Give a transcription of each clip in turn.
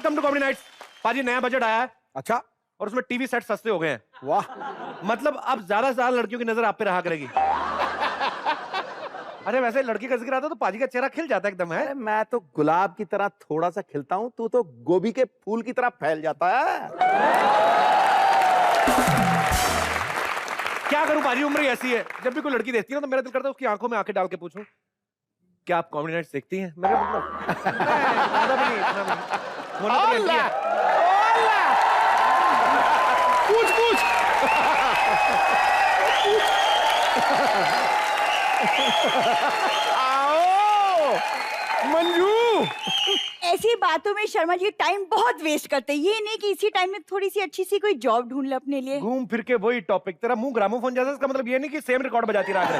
Welcome to comedy nights. पाजी नया budget आया है। अच्छा, और उसमें टीवी सेट सस्ते हो गए हैं। वाह। मतलब अब ज्यादा से ज्यादा लड़कियों की नजर आप पे रहा करेगी। अरे वैसे लड़की का जिक्र आता तो पाजी का चेहरा खिल जाता एकदम है। अरे मैं तो गुलाब की तरह थोड़ा सा खिलता हूँ, तू तो गोभी के फूल की तरह फैल जाता है। क्या करूं पाजी, उम्र ही ऐसी है। जब भी कोई लड़की देखती है ना तो मेरा दिल करता है उसकी आंखों में आंखें डाल के पूछूं, क्या आप कॉमेडी नाइट्स देखती हैं? मेरा मतलब ज्यादा भी नहीं, इतना भी नहीं। होना तो लड़की है। पूछ पूछ। आओ मंजू। ऐसी बातों में शर्मा जी टाइम बहुत वेस्ट करते हैं। ये नहीं कि इसी टाइम में थोड़ी सी अच्छी सी कोई जॉब ढूंढ ले अपने लिए। घूम फिर के वही टॉपिक। तेरा मुंह ग्रामोफोन जैसा, इसका मतलब ये नहीं कि सेम रिकॉर्ड बजाती रहा करे।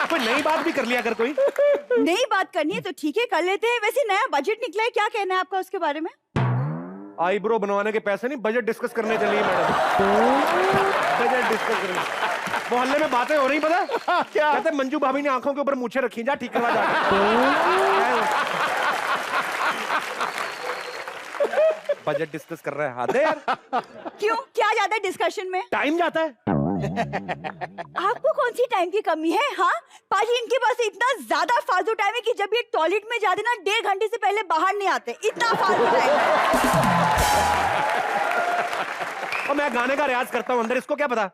कोई नई बात भी कर लिया अगर कोई नई बात करनी है तो ठीक है, कर लेते हैं। वैसे नया बजट निकला है, क्या कहना है आपका उसके बारे में? आईब्रो बनवाने के पैसे नहीं, बजट डिस्कस करने चलिए मैडम। बजट डिस्कस करने मोहल्ले में बातें हो रही, पता क्या कहते? मंजू भाभी ने आंखों के ऊपर मूछें रखी, जा ठीक करवा जा। बजट डिस्कस कर रहे हैं, हाथ दे यार। क्यों, क्या जाता है डिस्कशन में? टाइम जाता है। आपको कौन सी टाइम की कमी है? हाँ पाजी, इनके पास इतना ज्यादा फालतू टाइम है कि जब ये टॉयलेट में जाते ना 1.5 घंटे से पहले बाहर नहीं आते। इतना फालतू टाइम है। और मैं गाने का रियाज करता हूँ अंदर, इसको क्या पता?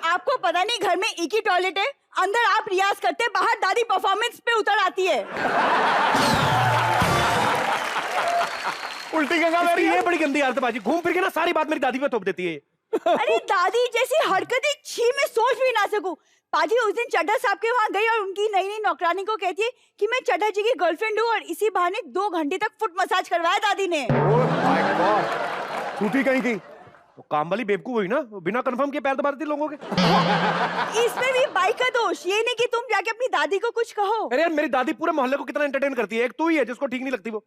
आपको पता नहीं घर में एक ही टॉयलेट है, अंदर आप रियाज करते, बाहर दादी परफॉर्मेंस पे उतर आती है। उल्टी गंगा में ये बड़ी गंदी आदत है बाजी, घूम फिर के ना सारी बात मेरी दादी पे थोप देती है। अरे दादी जैसी हरकतें छी मैं सोच भी ना सकूं। पाजी उस दिन चड्ढा साहब के वहाँ गई और उनकी नई नई नौकरानी को कहती है कि मैं चड्ढा जी की गर्लफ्रेंड हूँ, और इसी बहाने 2 घंटे तक फुट मसाज करवाया दादी ने। ओह माय गॉड, छूटी कहीं की। तो काम वाली बेवकूफ हुई ना, बिना कंफर्म के पैर दबा देती लोगों के। इसमें भी बाई का दोष। ये नहीं कि तुम जाके अपनी दादी को कुछ कहो। अरे यार मेरी दादी पूरे मोहल्ले को कितना एंटरटेन करती है, एक तू ही है जिसको ठीक नहीं लगती वो।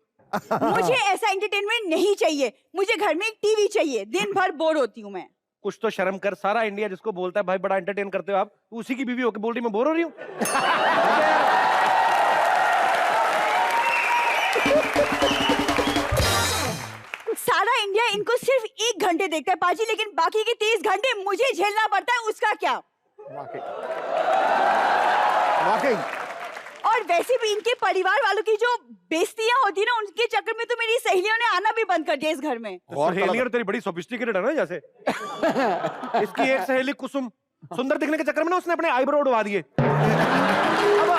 मुझे ऐसा एंटरटेनमेंट नहीं चाहिए। मुझे घर में एक टीवी चाहिए, दिन भर बोर होती हूँ मैं। कुछ तो शर्म कर, सारा इंडिया जिसको बोलता है भाई बड़ा एंटरटेन करते हो आप, उसी की बीवी होकर बोल रही मैं बोर हो रही हूँ। सारा इंडिया इनको सिर्फ 1 घंटे देखता है पाजी, लेकिन बाकी के 30 घंटे मुझे झेलना पड़ता है। उसका क्या? वाकई। और वैसे भी इनके परिवार वालों की जो बेइज्जतियां होती है ना, उनके चक्कर में तो मेरी सहेलियों ने आना भी बंद कर दिया इस घर में। सहेलियां तेरी बड़ी सोफिस्टिकेटेड है ना जैसे। इसकी एक सहेली कुसुम सुंदर दिखने के चक्कर में ना उसने अपने आईब्रो उड़वा दिए। अब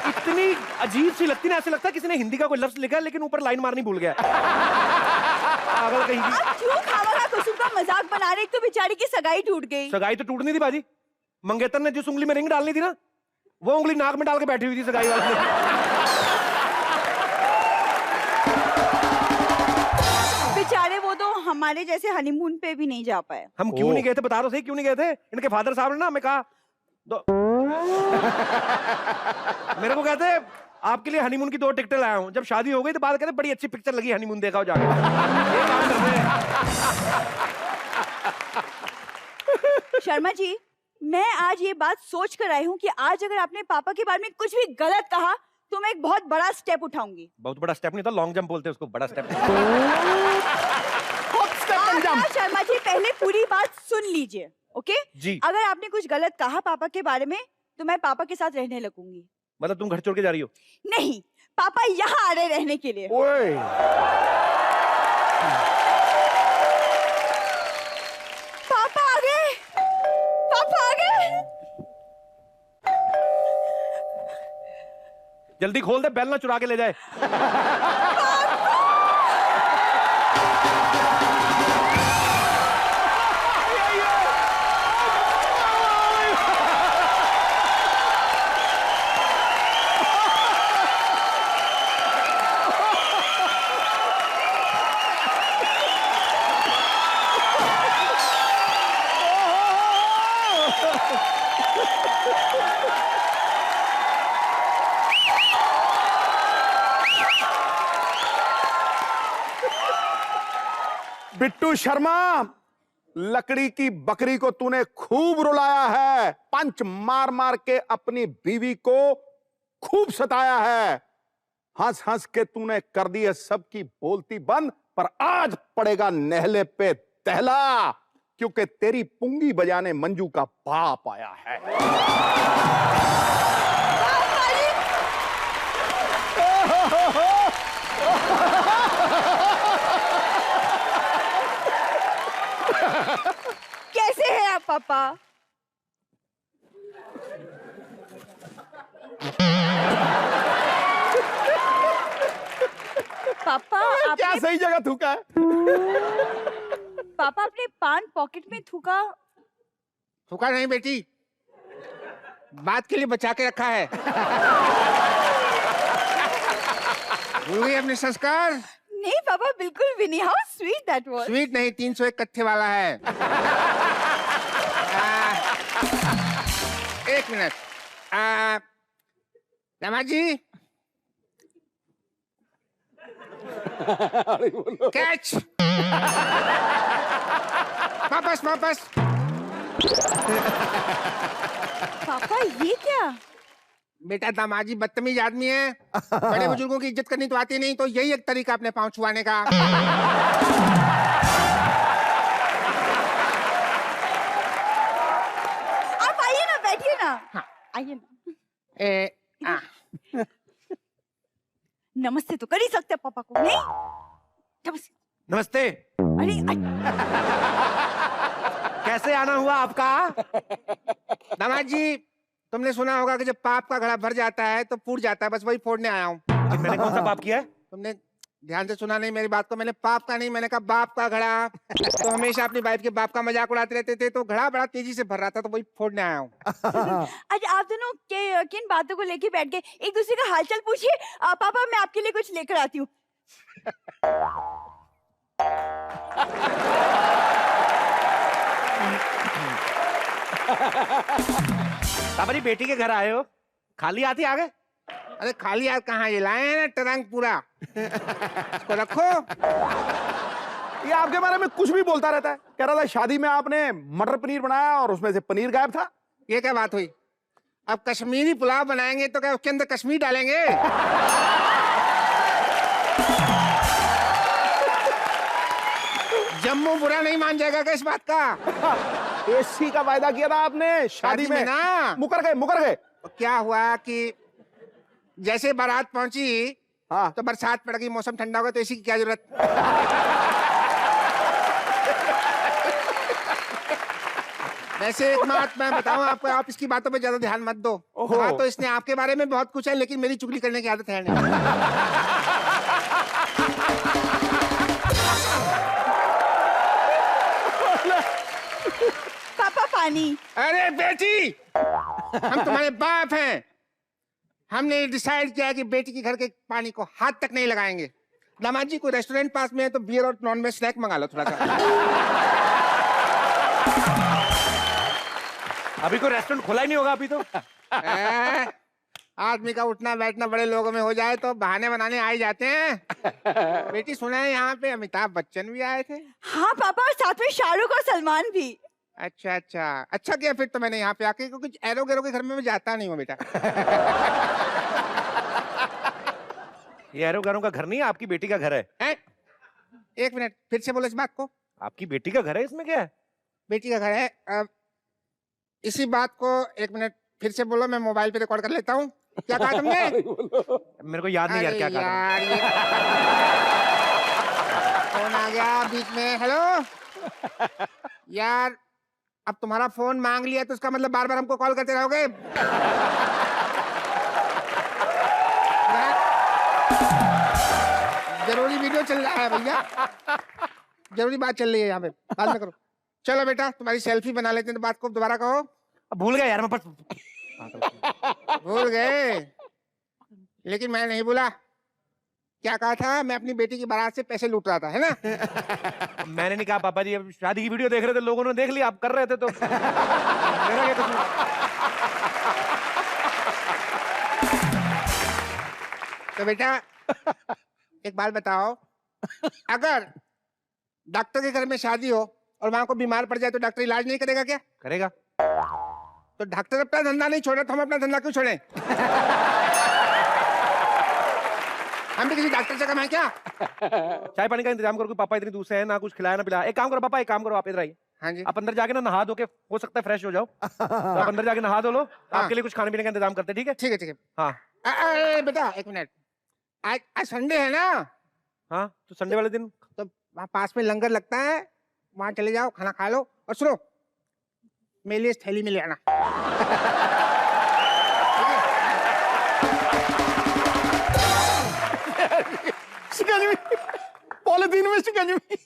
इतनी अजीब सी लगती ना, ऐसे लगता है किसी ने हिंदी का कोई लफ्ज लिखा है लेकिन ऊपर लाइन मारनी भूल गया। पागल कहीं की। आप क्यों खामखा कुसुम का मजाक बना रहे? तो बेचारी की सगाई टूट गई। सगाई तो टूटनी थी बाजी, मंगेतर ने जिस उंगली में रिंग डालनी थी ना, वो उंगली नाक में डाल के बैठी हुई थी सगाई वाली। बेचारे वो तो हमारे जैसे हनीमून पे भी नहीं जा पाए। हम क्यों नहीं गए थे बता दो सही, क्यों नहीं गए थे? इनके फादर साहब ने ना हमें कहा मेरे को कहते आपके लिए हनीमून की 2 टिकटें लाया हूं। जब शादी हो गई तो बाद कहते बड़ी अच्छी पिक्चर लगी, हनीमून देखा हो जाके। ये काम करते हैं। शर्मा जी, मैं आज ये बात सोच कर आई हूँ कि आज अगर आपने पापा के बारे में कुछ भी गलत कहा तो मैं एक बहुत बड़ा स्टेप उठाऊंगी। बहुत बड़ा स्टेप नहीं था, लॉन्ग जंप बोलते हैं उसको, बड़ा स्टेप। शर्मा जी पहले पूरी बात सुन लीजिए, ओके जी। अगर आपने कुछ गलत कहा पापा के बारे में तो मैं पापा के साथ रहने लगूंगी। मतलब तुम घर छोड़ के जा रही हो? नहीं, पापा यहाँ आ रहे रहने के लिए। ओए। पापा आ गए, पापा आ गए। जल्दी खोल दे, बैल ना चुरा के ले जाए। बिट्टू शर्मा, लकड़ी की बकरी को तूने खूब रुलाया है, पंच मार मार के अपनी बीवी को खूब सताया है। हंस हंस के तूने कर दी है सबकी बोलती बंद, पर आज पड़ेगा नेहले पे तहला, क्योंकि तेरी पुंगी बजाने मंजू का बाप आया है। कैसे हैं आप पापा? पापा क्या आपने सही जगह थूका है? पापा अपने पान पॉकेट में थूका? थूका नहीं बेटी, बात के लिए बचा के रखा है। भूल गई अपने संस्कार? नहीं पापा, बिल्कुल भी नहीं। How sweet that was. Sweet नहीं, 301 कत्थे वाला है। एक मिनट, रमा जी, कैच, वापस वापस। पापा ये क्या? बेटा दामाजी बदतमीज आदमी है, बड़े बुजुर्गों की इज्जत करनी तो आती नहीं, तो यही एक तरीका अपने पाँव छुआने का। आप आइए ना, बैठिए ना। हाँ। आइए ना। आ, नमस्ते तो कर ही सकते हैं पापा को, नहीं? नमस्ते। नमस्ते। अरे कैसे आना हुआ आपका? दामाजी, तुमने सुना होगा कि जब पाप का घड़ा भर जाता है तो फूट जाता है, बस वही फोड़ने आया हूँ। मैंने कौन सा पाप किया है? तुमने ध्यान से सुना नहीं मेरी बात को, मैंने पाप का नहीं, मैंने कहा बाप का घड़ा। तो हमेशा अपनी वाइफ के बाप का मजाक उड़ाते रहते थे, तो घड़ा बड़ा तेजी से भर रहा था, तो वही फोड़ने आया हूँ। आज आप दोनों के किन बातों को लेके बैठ गए? एक दूसरे का हालचाल पूछिए। पापा मैं आपके लिए कुछ लेकर आती हूँ। पापा जी बेटी के घर आए हो, खाली हाथी आ गए? अरे खाली यार कहाँ, ये लाए हैं ना ट्रंक पूरा, इसको रखो। ये आपके बारे में कुछ भी बोलता रहता है। कह रहा था शादी में आपने मटर पनीर बनाया और उसमें से पनीर गायब था। ये क्या बात हुई? अब कश्मीरी पुलाव बनाएंगे तो क्या उसके अंदर कश्मीर डालेंगे? जम्मू बुरा नहीं मान जाएगा क्या इस बात का? एसी का वायदा किया था आपने शादी में ना। मुकर गए। तो क्या हुआ कि जैसे बारात पहुंची, हाँ तो बरसात पड़ गई, मौसम ठंडा हो गया, तो एसी की क्या जरूरत? वैसे एक बात मैं बताऊं आपको, आप इसकी बातों पे ज्यादा ध्यान मत दो। हाँ तो इसने आपके बारे में बहुत कुछ है, लेकिन मेरी चुगली करने की आदत है नहीं। पापा पानी। अरे बेटी, हम तुम्हारे बाप हैं, हमने डिसाइड किया कि बेटी के घर के पानी को हाथ तक नहीं लगाएंगे। दामाद जी, कोई रेस्टोरेंट पास में है तो बियर और नॉन वेज स्नैक मंगा लो थोड़ा सा। अभी कोई रेस्टोरेंट खुला ही नहीं होगा अभी तो। आदमी का उठना बैठना बड़े लोगों में हो जाए तो बहाने बनाने आ ही जाते हैं। बेटी सुना है यहाँ पे अमिताभ बच्चन भी आए थे? हाँ पापा, और साथ में शाहरुख और सलमान भी। अच्छा अच्छा, अच्छा किया फिर तो मैंने यहाँ पे आके, क्योंकि एरो गेरो के घर में मैं जाता नहीं हूँ बेटा। ये एरो घरों का घर नहीं है, आपकी बेटी का घर है। एक मिनट, फिर से बोलो इस बात को। आपकी बेटी का घर है, इसमें क्या है? बेटी का घर है। इसी बात को एक मिनट फिर से बोलो, मैं मोबाइल पे रिकॉर्ड कर लेता हूँ। क्या कहा तुमने? मेरे को याद नहीं यार क्या कहा यार ये फोन आ गया बीच में। हेलो यार, अब तुम्हारा फोन मांग लिया तो उसका मतलब बार बार हमको कॉल करते रहोगे? जरूरी वीडियो चल रहा है भैया, जरूरी बात चल रही है यहाँ पे, बाद में करो। चलो बेटा, तुम्हारी सेल्फी बना लेते हैं, तो बात को दोबारा कहो। अब भूल गया यार मैं, पर भूल गए? लेकिन मैं नहीं भूला। क्या कहा था? मैं अपनी बेटी की बारात से पैसे लूट रहा था, है ना? मैंने नहीं कहा पापा जी, अब शादी की वीडियो देख रहे थे, लोगों ने देख लिया, आप कर रहे थे तो मेरा क्या कसूर? तो बेटा एक बात बताओ, अगर डॉक्टर के घर में शादी हो और वहां को बीमार पड़ जाए तो डॉक्टर इलाज नहीं करेगा क्या? करेगा। तो डॉक्टर अपना धंधा नहीं छोड़े तो हम अपना धंधा क्यों छोड़ें? हम भी किसी डॉक्टर से कम है क्या? चाय पानी का इंतजाम करो कि पापा इतनी दूर से है, ना कुछ खिलाया ना पिलाया। एक काम करो पापा, एक काम करो, आप इधर आइए। हाँ जी। आप अंदर जाके ना नहा धो के, हो सकता है फ्रेश हो जाओ, तो आप अंदर जाके नहा धो लो। आपके लिए कुछ खाने पीने का इंतजाम करते हैं, ठीक है? ठीक है ठीक है। हाँ अरे बेटा एक मिनट, आज आज संडे है ना, हाँ, तो संडे वाले दिन तो वहाँ पास में लंगर लगता है, वहाँ चले जाओ, खाना खा लो। और सुनो, मेरे लिए इस थैली में ले आना। शिकंजवी, पॉलिथीन में शिकंजवी।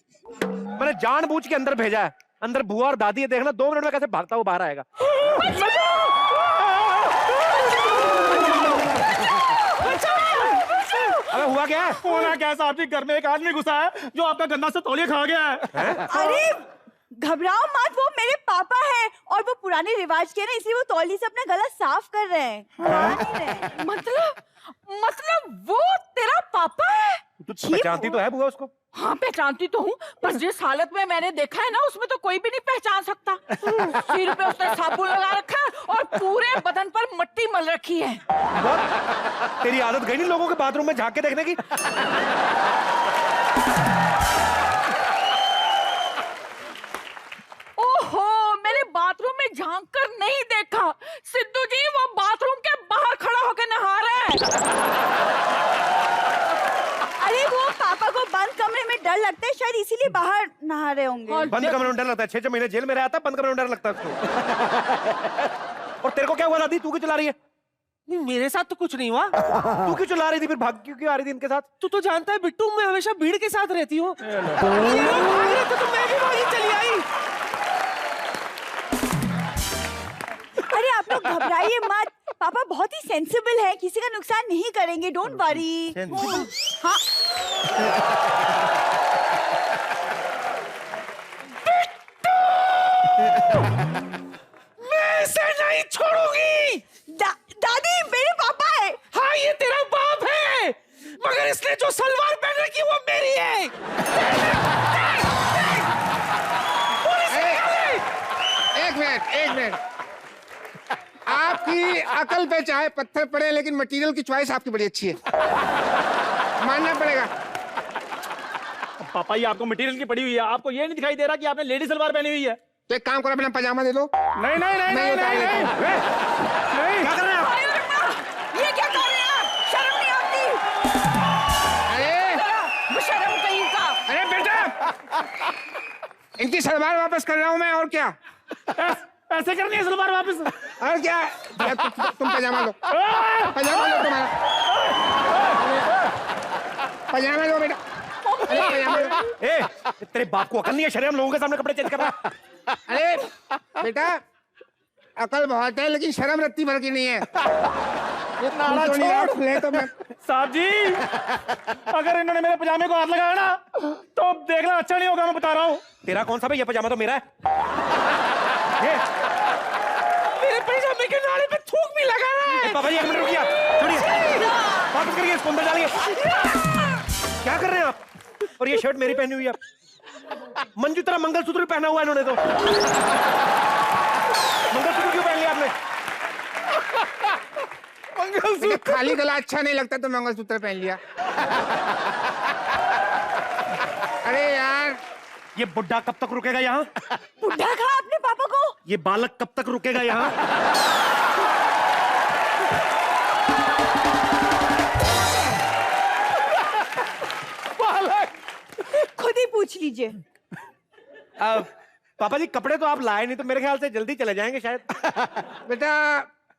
मैंने जानबूझ के अंदर भेजा है। अंदर बुआ और दादी है, देखना 2 मिनट में कैसे भागता हुआ बाहर आएगा। अबे हुआ क्या है? होना क्या है साहब जी, घर में एक आदमी घुसा है जो आपका गन्ना से तौलिया खा गया है। अरे घबराओ मत, वो मेरे पापा हैं और वो पुराने रिवाज के हैं ना, इसलिए वो तौली से अपना गला साफ कर रहे हैं। मतलब वो तेरा पापा है? तू पहचानती तो है बुआ उसको? हाँ पहचानती तो हूँ, पर जिस हालत में मैंने देखा है ना, उसमें तो कोई भी नहीं पहचान सकता। सिर पे उसने साबुन लगा रखा है और पूरे बदन पर मट्टी मल रखी है। तेरी आदत गई नहीं लोगों के बाथरूम में झांक के देखने की? ओहो, मैंने बाथरूम में झांक कर नहीं देखा। सिद्धू जी वो बाथरूम के बाहर खड़ा होकर नहा रहा है। अरे वो पापा को बंद कमरे में डर लगता है, शायद इसीलिए बाहर नहा रहे होंगे। बंद कमरे में डर लगता है? 6 महीने जेल में रहा था, बंद कमरे में डर लगता है उसको। और तेरे को क्या हुआ दादी, तू क्यों चला रही है? नहीं मेरे साथ तो कुछ नहीं हुआ। तू क्यों चला रही थी फिर, भाग क्यों आ रही थी इनके साथ? तू तो जानता है बिट्टू, मैं हमेशा भीड़ के साथ रहती हूँ। ये लोग भाग रहे थे तो मैं भी भागी चली आई। अरे आप लोग घबराइए मत, पापा बहुत ही सेंसिबल है, किसी का नुकसान नहीं करेंगे, डोंट वरी। हाँ मैं इसे नहीं छोड़ूंगी। दादी मेरे पापा है। हाँ ये तेरा बाप है, मगर इसने जो सलवार पहन रखी वो मेरी है। एक मिनट, आपकी अकल पे चाहे पत्थर पड़े, लेकिन मटेरियल की चॉइस आपकी बड़ी अच्छी है, मानना पड़ेगा। पापा ये आपको मटेरियल की पड़ी हुई है, आपको ये नहीं दिखाई दे रहा कि आपने लेडी सलवार पहनी हुई है? तो एक काम करो, अपना पजामा दे दो। नहीं नहीं नहीं मैं उतार लेता हूँ। नहीं। क्या कर रहे हैं आप? ये क्या कर रहे हैं आप? शर्म नहीं आती? अरे शर्म कहीं का। अरे बेटा, इनकी सलवार वापस कर रहा हूँ मैं, और क्या? ऐसे करनी है सलवार वापस? और क्या? तुम पजामा लो, पजामा लो, तुम्हारा पजामा लो बेटा। अरे पजामा लो। ए, तेरे बाप को अकल नहीं है, शर्म लोगों के सामने कपड़े चेंज कर रहा है? अरे बेटा, अकल बहुत है लेकिन शर्म रत्ती भर की नहीं है। नाड़ा तो नहीं यार, छोड़। खुले तो मैं। साहब जी अगर इन्होंने मेरे पजामे को हाथ लगाया ना तो देखना अच्छा नहीं होगा, मैं बता रहा हूँ। तेरा कौन सा भाई? ये पजामा तो मेरा है। ये मेरे पजामे के नाड़े पे थूक भी लगा रहा है। पापा जी 1 मिनट रुकिए, छोड़िए, वापस करिए, इसको अंदर डालिए। क्या कर रहे हैं आप? और ये शर्ट मेरी पहनी हुई है। मंजू तरह मंगलसूत्र भी पहना हुआ है इन्होंने तो। मंगलसूत्र क्यों पहन लिया आपने? मुझे खाली गला अच्छा नहीं लगता तो मंगलसूत्र पहन लिया। अरे यार, ये बुड्ढा कब तक रुकेगा यहाँ? बुढ़ा कहा अपने पापा को? ये बालक कब तक रुकेगा यहाँ? खुद ही पूछ लीजिए। पापा जी कपड़े तो आप लाए नहीं, तो मेरे ख्याल से जल्दी चले जाएंगे शायद। बेटा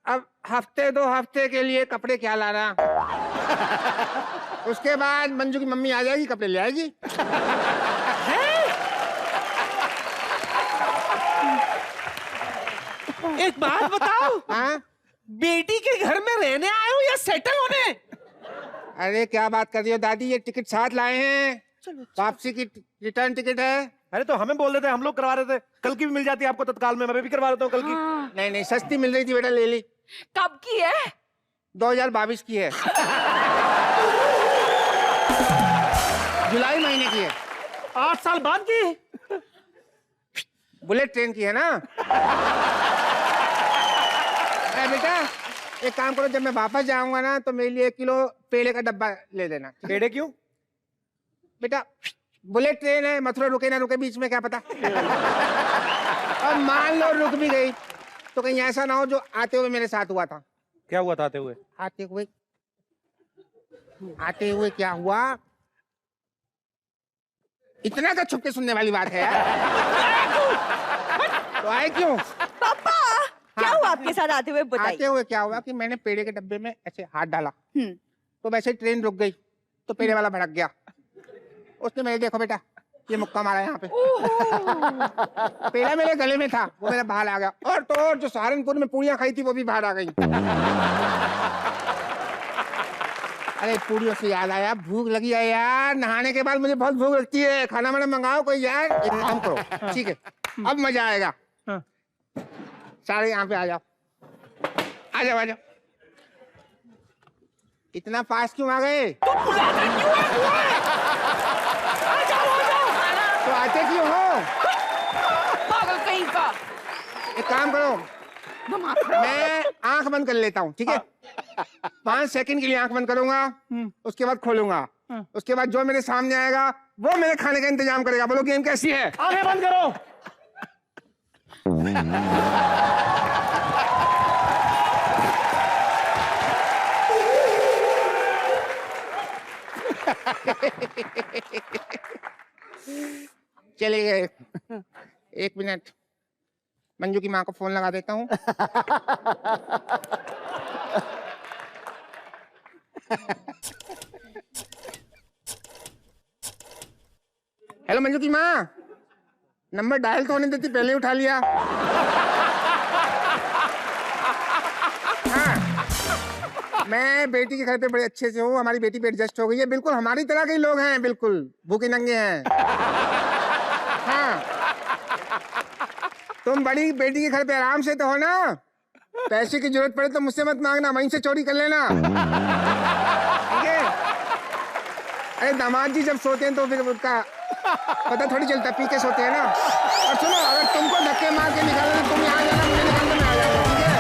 अब हफ्ते 2 हफ्ते के लिए कपड़े क्या लाना, उसके बाद मंजू की मम्मी आ जाएगी, कपड़े ले आएगी। एक बात बताओ, हाँ? बेटी के घर में रहने आए हो या सेटल होने? अरे क्या बात कर रही हो दादी, ये टिकट साथ लाए हैं, वापसी की रिटर्न टिकट है। अरे तो हमें बोल देते, हम लोग करवा रहे थे। कल की भी मिल जाती है आपको तत्काल में, मैं भी करवा देता हूँ कल की। नहीं नहीं, सस्ती मिल रही थी बेटा, ले ली। कब की है? 2022 की है, जुलाई महीने की है। 8 साल बाद की? बुलेट ट्रेन की है ना। अरे बेटा एक काम करो, जब मैं वापस जाऊंगा ना तो मेरे लिए 1 किलो पेड़े का डब्बा ले लेना। पेड़े क्यों? बेटा बुलेट ट्रेन है, मथुरा रुके ना रुके बीच में क्या पता। और मान लो रुक भी गई तो कहीं ऐसा ना हो जो आते हुए मेरे साथ हुआ था। क्या हुआ था आते हुए? आते हुए क्या हुआ, इतना का छुप के सुनने वाली बात है यार। तो आए क्यों? पापा क्या हुआ आपके साथ आते हुए बताइए। आते हुए क्या हुआ कि मैंने पेड़े के डब्बे में ऐसे हाथ डाला, तो वैसे ट्रेन रुक गई, तो पेड़े वाला भड़क गया। उसने मेरे देखो बेटा ये मुक्का मारा यहाँ पे। पेड़ा मेरे गले में था, वो मेरा बाहर आ गया। और तो और जो सहारनपुर में पूड़ियाँ खाई थी वो भी बाहर आ गई। अरे पूड़ियों से याद आया, भूख लगी है यार। नहाने के बाद मुझे बहुत भूख लगती है, खाना वाना मंगाओ कोई यार। एक काम करो, ठीक है अब मजा आएगा। सारे यहाँ पे आ जाओ, आ जाओ, आ जाओ। इतना फास्ट क्यों आ गए? तो आते क्यों हो? पागल कहीं का। एक काम करो, मैं आंख बंद कर लेता हूँ, ठीक है? 5 सेकंड के लिए आंख बंद करूंगा, उसके बाद खोलूंगा। उसके बाद जो मेरे सामने आएगा वो मेरे खाने का इंतजाम करेगा। बोलो गेम कैसी है? आंखें बंद करो। चले गए। 1 मिनट, मंजू की माँ को फोन लगा देता हूँ। हेलो मंजू की माँ, नंबर डायल तो होने देती, पहले उठा लिया। हाँ, मैं बेटी के घर पे बड़े अच्छे से हूँ। हमारी बेटी पे एडजस्ट हो गई है, बिल्कुल हमारी तरह के लोग हैं, बिल्कुल भूखे नंगे हैं। हाँ, तुम बड़ी बेटी के घर पे आराम से तो हो ना? पैसे की जरूरत पड़े तो मुझसे मत मांगना, वहीं से चोरी कर लेना, ठीक है? अरे दामाद जी जब सोते हैं तो फिर उनका पता थोड़ी चलता, पी के सोते हैं ना। और सुनो, अगर तुमको धक्के मार के निकालना तो तुम यहाँ जाना, मुझे निकालने में आ जाओ, ठीक है?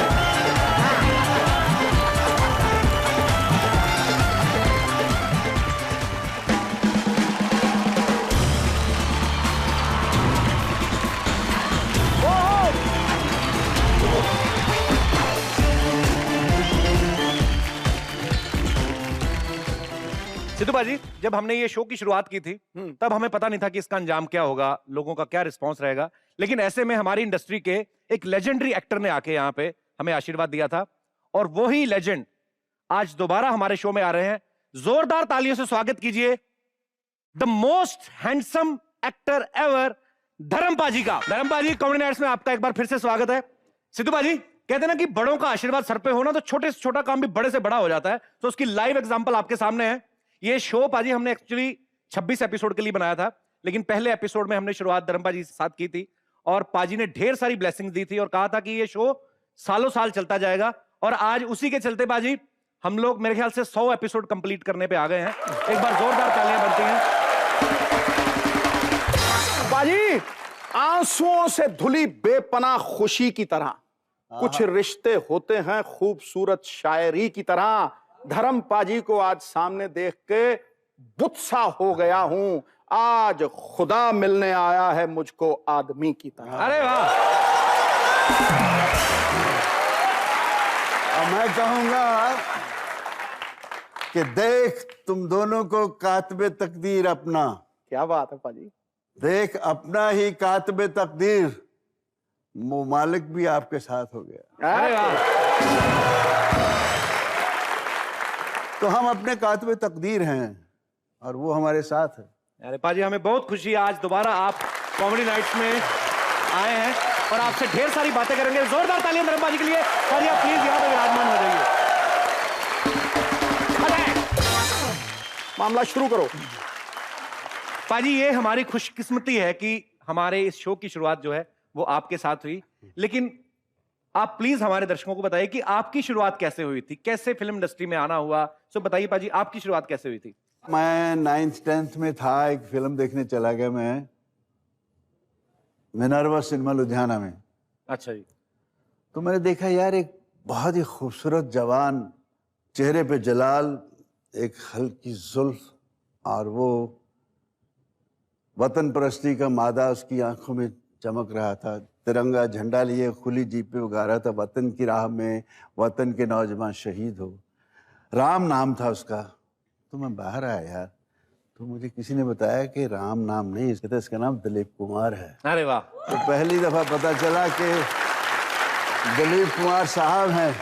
सिद्धू बाजी, जब हमने ये शो की शुरुआत की थी तब हमें पता नहीं था कि इसका अंजाम क्या होगा, लोगों का क्या रिस्पांस रहेगा। लेकिन ऐसे में हमारी इंडस्ट्री के एक लेजेंडरी एक्टर ने आके यहाँ पे हमें आशीर्वाद दिया था, और वो ही लेजेंड आज दोबारा हमारे शो में आ रहे हैं। जोरदार तालियों से स्वागत कीजिए the most handsome actor ever, धर्म पाजी का। धर्म पाजी, कॉमेडी नाइट्स में आपका एक बार फिर से स्वागत है। सिद्धू बाजी, कहते हैं ना कि बड़ों का आशीर्वाद सर पे हो ना तो छोटे से छोटा काम भी बड़े से बड़ा हो जाता है, तो उसकी लाइव एग्जांपल आपके सामने है। ये शो पाजी हमने एक्चुअली 26 एपिसोड के लिए बनाया था, लेकिन पहले एपिसोड में हमने शुरुआत धर्म पाजी के साथ की थी, और पाजी ने ढेर सारी ब्लेसिंग्स दी थी और कहा था कि ये शो सालों साल चलता जाएगा। और आज उसी के चलते पाजी हम लोग मेरे ख्याल से 100 एपिसोड कंप्लीट करने पे आ गए हैं। एक बार जोरदार तालियां बनती हैं। बाजी, आंसुओं से धुली बेपनाह खुशी की तरह कुछ रिश्ते होते हैं खूबसूरत शायरी की तरह। धर्म पाजी को आज सामने देख के बुत्सा हो गया हूं। आज खुदा मिलने आया है मुझको आदमी की तरह। अरे वाह! और मैं कहूंगा कि देख तुम दोनों को कातबे तकदीर अपना। क्या बात है पाजी। देख अपना ही कातबे तकदीर, मालिक भी आपके साथ हो गया। अरे वाह! तो हम अपने कातबे तकदीर हैं और वो हमारे साथ है। अरे पाजी, हमें बहुत खुशी है आज दोबारा आप कॉमेडी नाइट्स में आए हैं और आपसे ढेर सारी बातें करेंगे। जोरदार तालियां धर्म पाजी के लिए। पाजी आप प्लीज यहाँ पे विराजमान हो जाइए। मामला शुरू करो। पाजी, ये हमारी खुशकिस्मती है कि हमारे इस शो की शुरुआत जो है वो आपके साथ हुई, लेकिन आप प्लीज हमारे दर्शकों को बताइए कि आपकी शुरुआत कैसे हुई थी, कैसे फिल्म इंडस्ट्री में आना हुआ। सो बताइए पाजी, आपकी शुरुआत कैसे हुई थी? मैं 9th 10th में था, एक फिल्म देखने चला गया मैं मिनर्वा सिनेमा लुधियाना में। अच्छा जी। तो मैंने देखा यार एक बहुत ही खूबसूरत जवान, चेहरे पे जलाल, एक हल्की जुल्फ और वो वतन परस्ती का मादा उसकी आंखों में चमक रहा था। तिरंगा झंडा लिए खुली जीप पे उगा रहा था, वतन की राह में वतन के नौजवान शहीद हो। राम नाम था उसका। तो मैं बाहर आया यार, तो मुझे किसी ने बताया कि राम नाम नहीं, इसका नाम दिलीप कुमार है। अरे वाह। तो पहली दफा पता चला कि दिलीप कुमार साहब हैं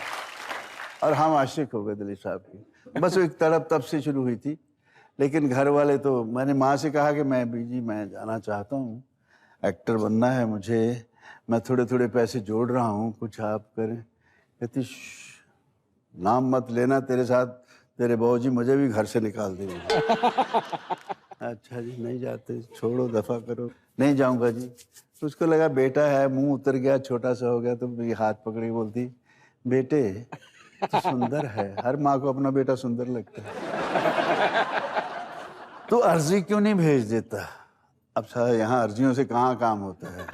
और हम आशिक हो गए दिलीप साहब की। बस वो एक तड़प तब से शुरू हुई थी। लेकिन घर वाले तो, मैंने माँ से कहा कि मैं बीजी मैं जाना चाहता हूँ, एक्टर बनना है मुझे, मैं थोड़े थोड़े पैसे जोड़ रहा हूँ, कुछ आप करें। कहती नाम मत लेना, तेरे साथ तेरे बाबूजी मुझे भी घर से निकाल देंगे। अच्छा जी नहीं जाते, छोड़ो दफा करो। नहीं जाऊंगा जी। उसको लगा बेटा है, मुंह उतर गया, छोटा सा हो गया, तो मेरी हाथ पकड़ी बोलती बेटे तो सुंदर है, हर माँ को अपना बेटा सुंदर लगता है, तो अर्जी क्यों नहीं भेज देता। अब साला यहाँ अर्जियों से कहाँ काम होता है,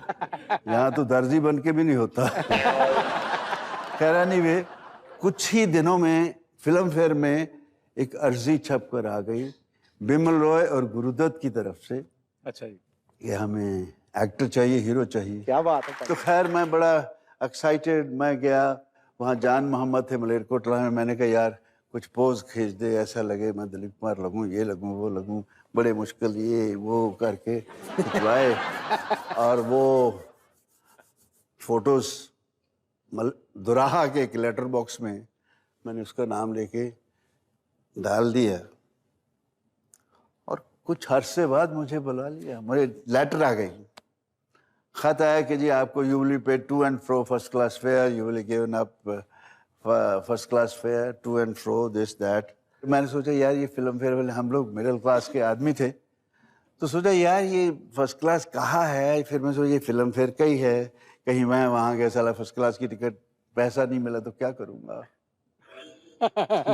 यहाँ तो दर्जी बन के भी नहीं होता। खैर नहीं वे, कुछ ही दिनों में फिल्म फेयर में एक अर्जी छप कर आ गई बिमल रॉय और गुरुदत्त की तरफ से। अच्छा जी। ये हमें एक्टर चाहिए, हीरो चाहिए। क्या बात है। तो खैर मैं बड़ा एक्साइटेड, मैं गया वहाँ, जान मोहम्मद थे मलेरकोटला में। मैंने कहा यार कुछ पोज खींच दे, ऐसा लगे मैं दिलीप कुमार लगूं, ये लगूं वो लगूं। बड़े मुश्किल ये वो करके खिंचवाए और वो फोटोज दुराहा के एक लेटर बॉक्स में मैंने उसका नाम लेके डाल दिया और कुछ अरसे बाद मुझे बुला लिया। मुझे लेटर आ गई, खत आया कि जी आपको you will be paid to and fro first class fare, you will given up first class fare to and fro this that. मैंने सोचा यार ये फिल्म फेयर वाले, हम लोग मिडिल क्लास के आदमी थे, तो सोचा यार ये फर्स्ट क्लास कहाँ है। फिर मैं सोचा ये फिल्म फेयर का ही है, कहीं मैं वहाँ गया साला फर्स्ट क्लास की टिकट पैसा नहीं मिला तो क्या करूँगा।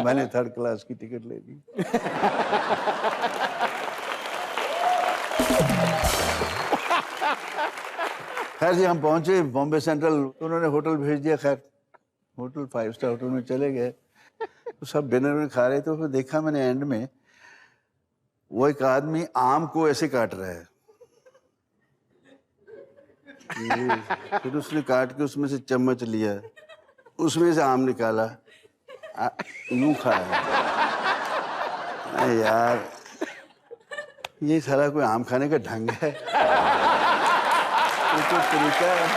मैंने थर्ड क्लास की टिकट ले ली। खैर जी हम पहुंचे बॉम्बे सेंट्रल, तो उन्होंने होटल भेज दिया। खैर होटल 5 स्टार होटल में चले गए, तो सब डिनर में खा रहे थे। तो फिर देखा मैंने एंड में वो एक आदमी आम को ऐसे काट रहा है। फिर उसने काट के उसमें से चम्मच लिया, उसमें से आम निकाला, यूं खाया। यार ये सारा कोई आम खाने का ढंग है, ये तो तरीका है।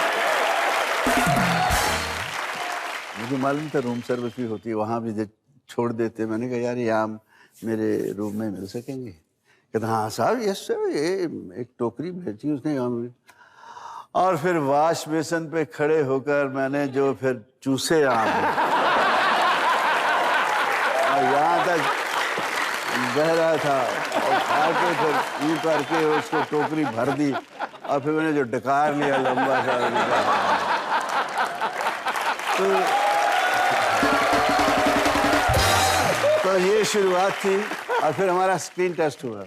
मुझे मालूम था रूम सर्विस भी होती है, वहाँ भी छोड़ देते। मैंने कहा यार ये आम मेरे रूम में मिल सकेंगे। कहता हाँ साहब यस सर, ये एक टोकरी भेजी उसने आम। और फिर वाश बेसन पे खड़े होकर मैंने जो फिर चूसे आम, और यहाँ तक बह रहा था, और खा के फिर यूँ करके उसको टोकरी भर दी, और फिर मैंने जो डकार लिया लंबा सा। तो ये शुरुआत थी। और फिर हमारा स्क्रीन टेस्ट हुआ।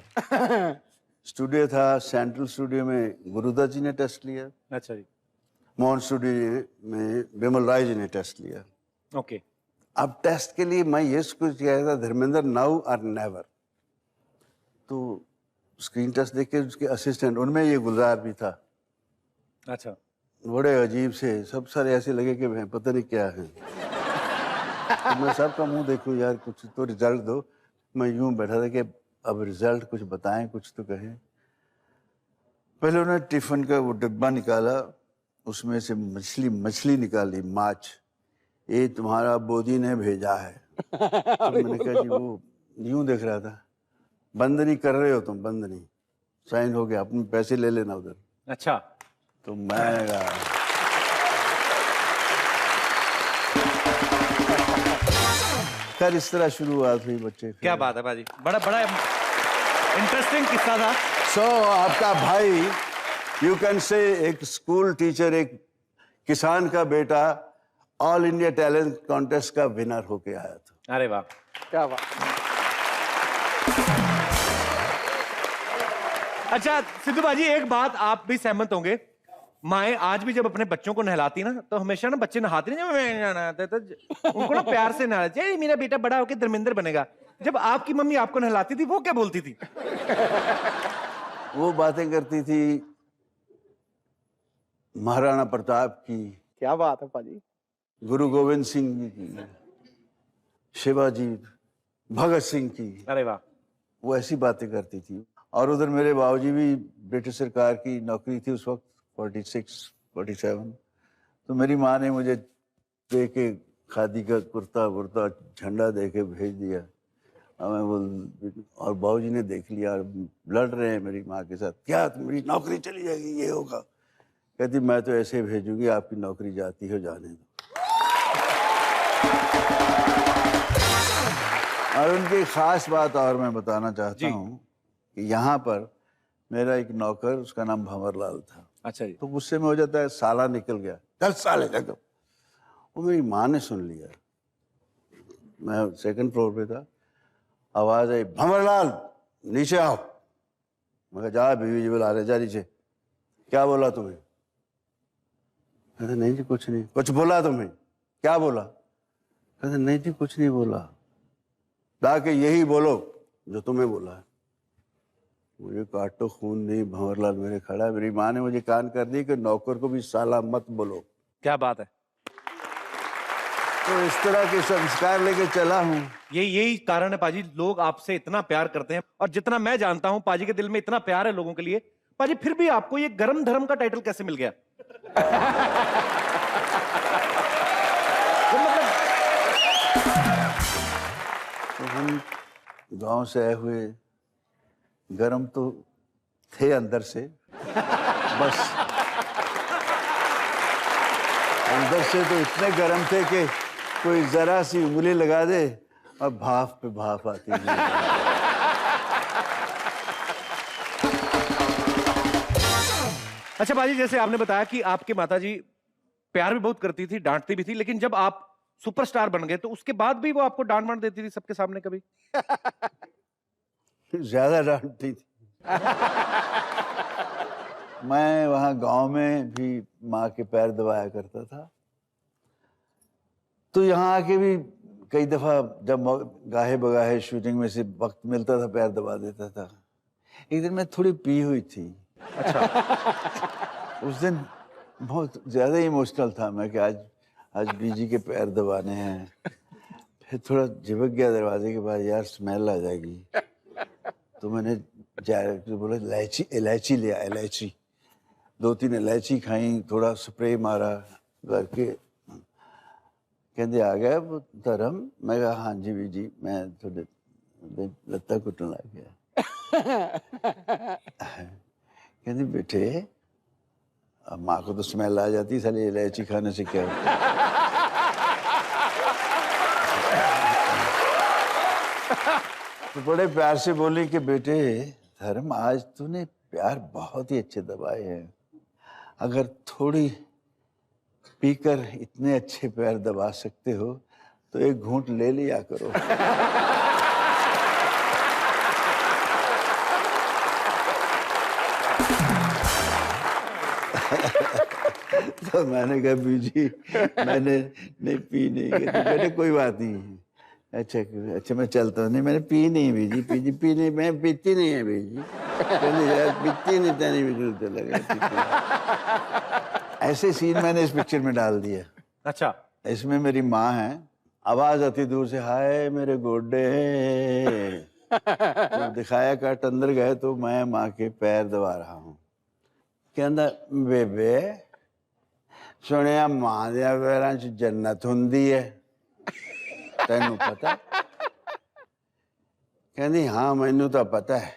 स्टूडियो था सेंट्रल स्टूडियो में, गुरुदत्त जी ने टेस्ट लिया। अच्छा जी। मोहन स्टूडियो में बिमल राय जी ने टेस्ट लिया। ओके। अब टेस्ट के लिए मैं ये कुछ किया था, धर्मेंद्र नाउ और नेवर। तो स्क्रीन टेस्ट देख के उसके असिस्टेंट, उनमें ये गुलजार भी था। अच्छा। बड़े अजीब से, सब सारे ऐसे लगे कि भाई पता नहीं क्या है। तो मैं सबका मुंह देखूं यार, कुछ तो रिजल्ट दो। मैं यूं बैठा था कि अब रिजल्ट कुछ बताएं, कुछ तो कहें। पहले उन्होंने टिफिन का वो डिब्बा निकाला, उसमें से मछली निकाली, माछ। ये तुम्हारा बोधी ने भेजा है। तो मैंने कहा जी वो यूं देख रहा था। बंदनी कर रहे हो तुम, बंदनी। साइन हो गया, अपने पैसे ले लेना उधर। अच्छा। तो मैं खैर इस तरह शुरुआत हुई बच्चे। क्या बात है बाजी, बड़ा बड़ा इंटरेस्टिंग किस्सा था। सो आपका भाई यू कैन से एक स्कूल टीचर, एक किसान का बेटा ऑल इंडिया टैलेंट कॉन्टेस्ट का विनर होके आया था। अरे वाह, क्या बात। अच्छा सिद्धू बाजी, एक बात आप भी सहमत होंगे माएँ आज भी जब अपने बच्चों को नहलाती ना तो हमेशा ना बच्चे नहाते नहीं, जब मैं नहाते तो उनको ना प्यार से नहलाते, "ए, मेरा बेटा बड़ा होकर धर्मेंद्र बनेगा।" जब आपकी मम्मी आपको नहलाती थी वो क्या बोलती थी? वो बातें करती थी महाराणा प्रताप की, क्या बात है पाजी। गुरु गोविंद सिंह जी की, शिवाजी, भगत सिंह की। अरे वाह। वो ऐसी बातें करती थी। और उधर मेरे बाबूजी भी ब्रिटिश सरकार की नौकरी थी उस वक्त, 46, 47। तो मेरी माँ ने मुझे दे के खादी का कुर्ता वुर्ता झंडा दे के भेज दिया। और मैं बोल, और बाबूजी ने देख लिया और लड़ रहे हैं मेरी माँ के साथ, क्या तुम्हारी नौकरी चली जाएगी, ये होगा। कहती मैं तो ऐसे भेजूंगी, आपकी नौकरी जाती हो जाने दो। और उनकी एक खास बात और मैं बताना चाहता हूँ कि यहाँ पर मेरा एक नौकर, उसका नाम भंवरलाल था। अच्छा जी। तो गुस्से में हो जाता है, साला निकल गया, 10 साल है। वो मेरी माँ ने सुन लिया। मैं 2nd फ्लोर पे था, आवाज आई, भंवरलाल नीचे आओ। मैं कहा जा, बीवी जी बुला रहे, जा नीचे। क्या बोला तुम्हें? कहते नहीं जी कुछ नहीं। कुछ बोला तुम्हें? क्या बोला? कहते नहीं जी कुछ नहीं बोला। जाके यही बोलो जो तुम्हें बोला है। मुझे काटो खून नहीं, भंवरलाल मेरे खड़ा है। मेरी माँ ने मुझे कान कर दी कि नौकर को भी साला मत बोलो। क्या बात है। तो इस तरह के संस्कार लेके चला हूँ। यही कारण है पाजी, लोग आपसे इतना प्यार करते हैं। और जितना मैं जानता हूं पाजी के दिल में इतना प्यार है लोगों के लिए। पाजी फिर भी आपको ये गरम धर्म का टाइटल कैसे मिल गया? तो हम गांव से आए हुए, गरम तो थे अंदर से, बस अंदर से तो इतने गरम थे कि कोई जरा सी उंगली लगा दे और भाप पे भाप आती है। अच्छा बाजी, जैसे आपने बताया कि आपकी माताजी प्यार भी बहुत करती थी, डांटती भी थी, लेकिन जब आप सुपरस्टार बन गए तो उसके बाद भी वो आपको डांट वांट देती थी सबके सामने कभी? ज्यादा डांटती थी। मैं वहां गांव में भी माँ के पैर दबाया करता था। तो यहाँ आके भी कई दफा जब गाहे बगाहे शूटिंग में से वक्त मिलता था, पैर दबा देता था। एक दिन मैं थोड़ी पी हुई थी। अच्छा। उस दिन बहुत ज्यादा इमोशनल था मैं कि आज बीजी के पैर दबाने हैं। फिर थोड़ा झिपक गया दरवाजे के बाद, यार स्मेल आ जाएगी। तो मैंने डायरेक्टर बोला इलायची ले आ, इलायची। 2-3 इलायची खाई, थोड़ा स्प्रे मारा करके। कहते आ गया वो धर्म? मैं कहा हाँ जी बीजी, मैं थोड़े लत्ता कुटन लग गया। कहती बेटे, अब माँ को तो स्मेल आ जाती, साली इलायची खाने से क्या होता? तो बड़े प्यार से बोली कि बेटे धर्म, आज तूने प्यार बहुत ही अच्छे दबाए हैं। अगर थोड़ी पीकर इतने अच्छे पैर दबा सकते हो तो एक घूंट ले लिया करो। तो मैंने कहा बीजी मैंने नहीं पी नहीं। बेटे कोई बात नहीं। अच्छा मैं चलता हूँ। नहीं मैंने पी नहीं बीजी, पी नहीं, मैं पीती नहीं है बीजी। यार पीती नहीं, तेरी भी लगा। ऐसे सीन मैंने इस पिक्चर में डाल दिया। अच्छा। इसमें मेरी माँ है, आवाज आती दूर से, हाय मेरे गोडे। तो दिखाया कट अंदर गए तो मैं माँ के पैर दबा रहा हूँ। कहता बेबे सुनिया माँ दे पैरां च जन्नत हुंदी है, तेनू पता? कहती हाँ मैनू तो पता है।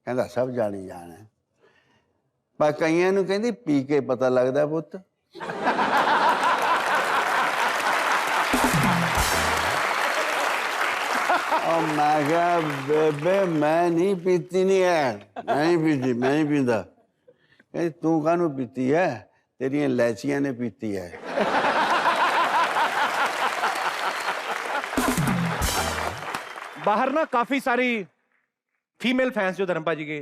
कहता सब जानी जाना है, पर कईयां नू कहती पी के पता लगदा पुत्त। और मैं कहा बेबे मैं नहीं पीती नहीं है, मैं नहीं पीता। कहती तू कानू पीती है, तेरी इलायचियां ने पीती है। बाहर ना काफी सारी फीमेल फैंस जो धर्मपा जी के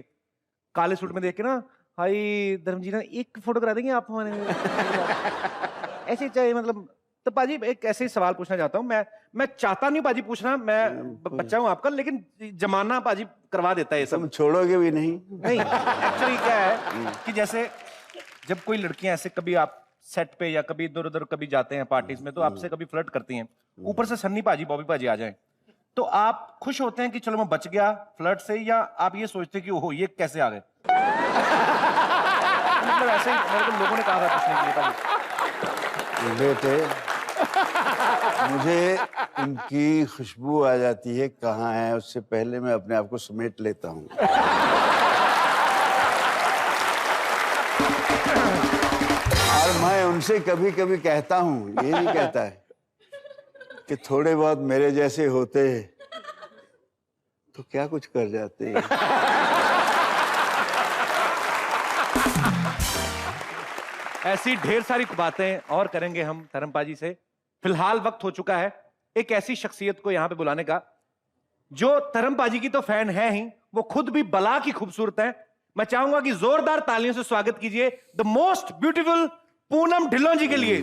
काले सूट में देख के ना भाई धर्म जी ना एक फोटो करा देंगे आप हमारे ऐसे चाहिए मतलब। तो पाजी एक ऐसे ही सवाल पूछना चाहता हूँ मैं चाहता नहीं पाजी पूछना, मैं बच्चा हूँ आपका, लेकिन जमाना पाजी करवा देता है ये सब। तुम छोड़ोगे भी नहीं। नहीं एक्चुअली क्या है कि जैसे जब कोई लड़कियां ऐसे कभी आप सेट पे या कभी इधर उधर कभी जाते हैं पार्टीज में, तो आपसे कभी फ्लर्ट करती हैं, ऊपर से सन्नी पाजी बॉबी पाजी आ जाएं, तो आप खुश होते हैं कि चलो मैं बच गया फ्लर्ट से, या आप ये सोचते हैं कि ओहो ये कैसे आ गए? मतलब ऐसे ही मेरे को लोगों ने कहा था पूछने के लिए पाजी। बेटे मुझे इनकी खुशबू आ जाती है कहाँ है, उससे पहले मैं अपने आप को समेट लेता हूँ। और मैं उनसे कभी कभी कहता हूँ, ये नहीं कहता है कि थोड़े बहुत मेरे जैसे होते तो क्या कुछ कर जाते। ऐसी ढेर सारी बातें और करेंगे हम धर्म पाजी से। फिलहाल वक्त हो चुका है एक ऐसी शख्सियत को यहां पे बुलाने का जो धर्म पाजी की तो फैन है ही, वो खुद भी बला की खूबसूरत है। मैं चाहूंगा कि जोरदार तालियों से स्वागत कीजिए the most beautiful Poonam Dhillon ji के लिए।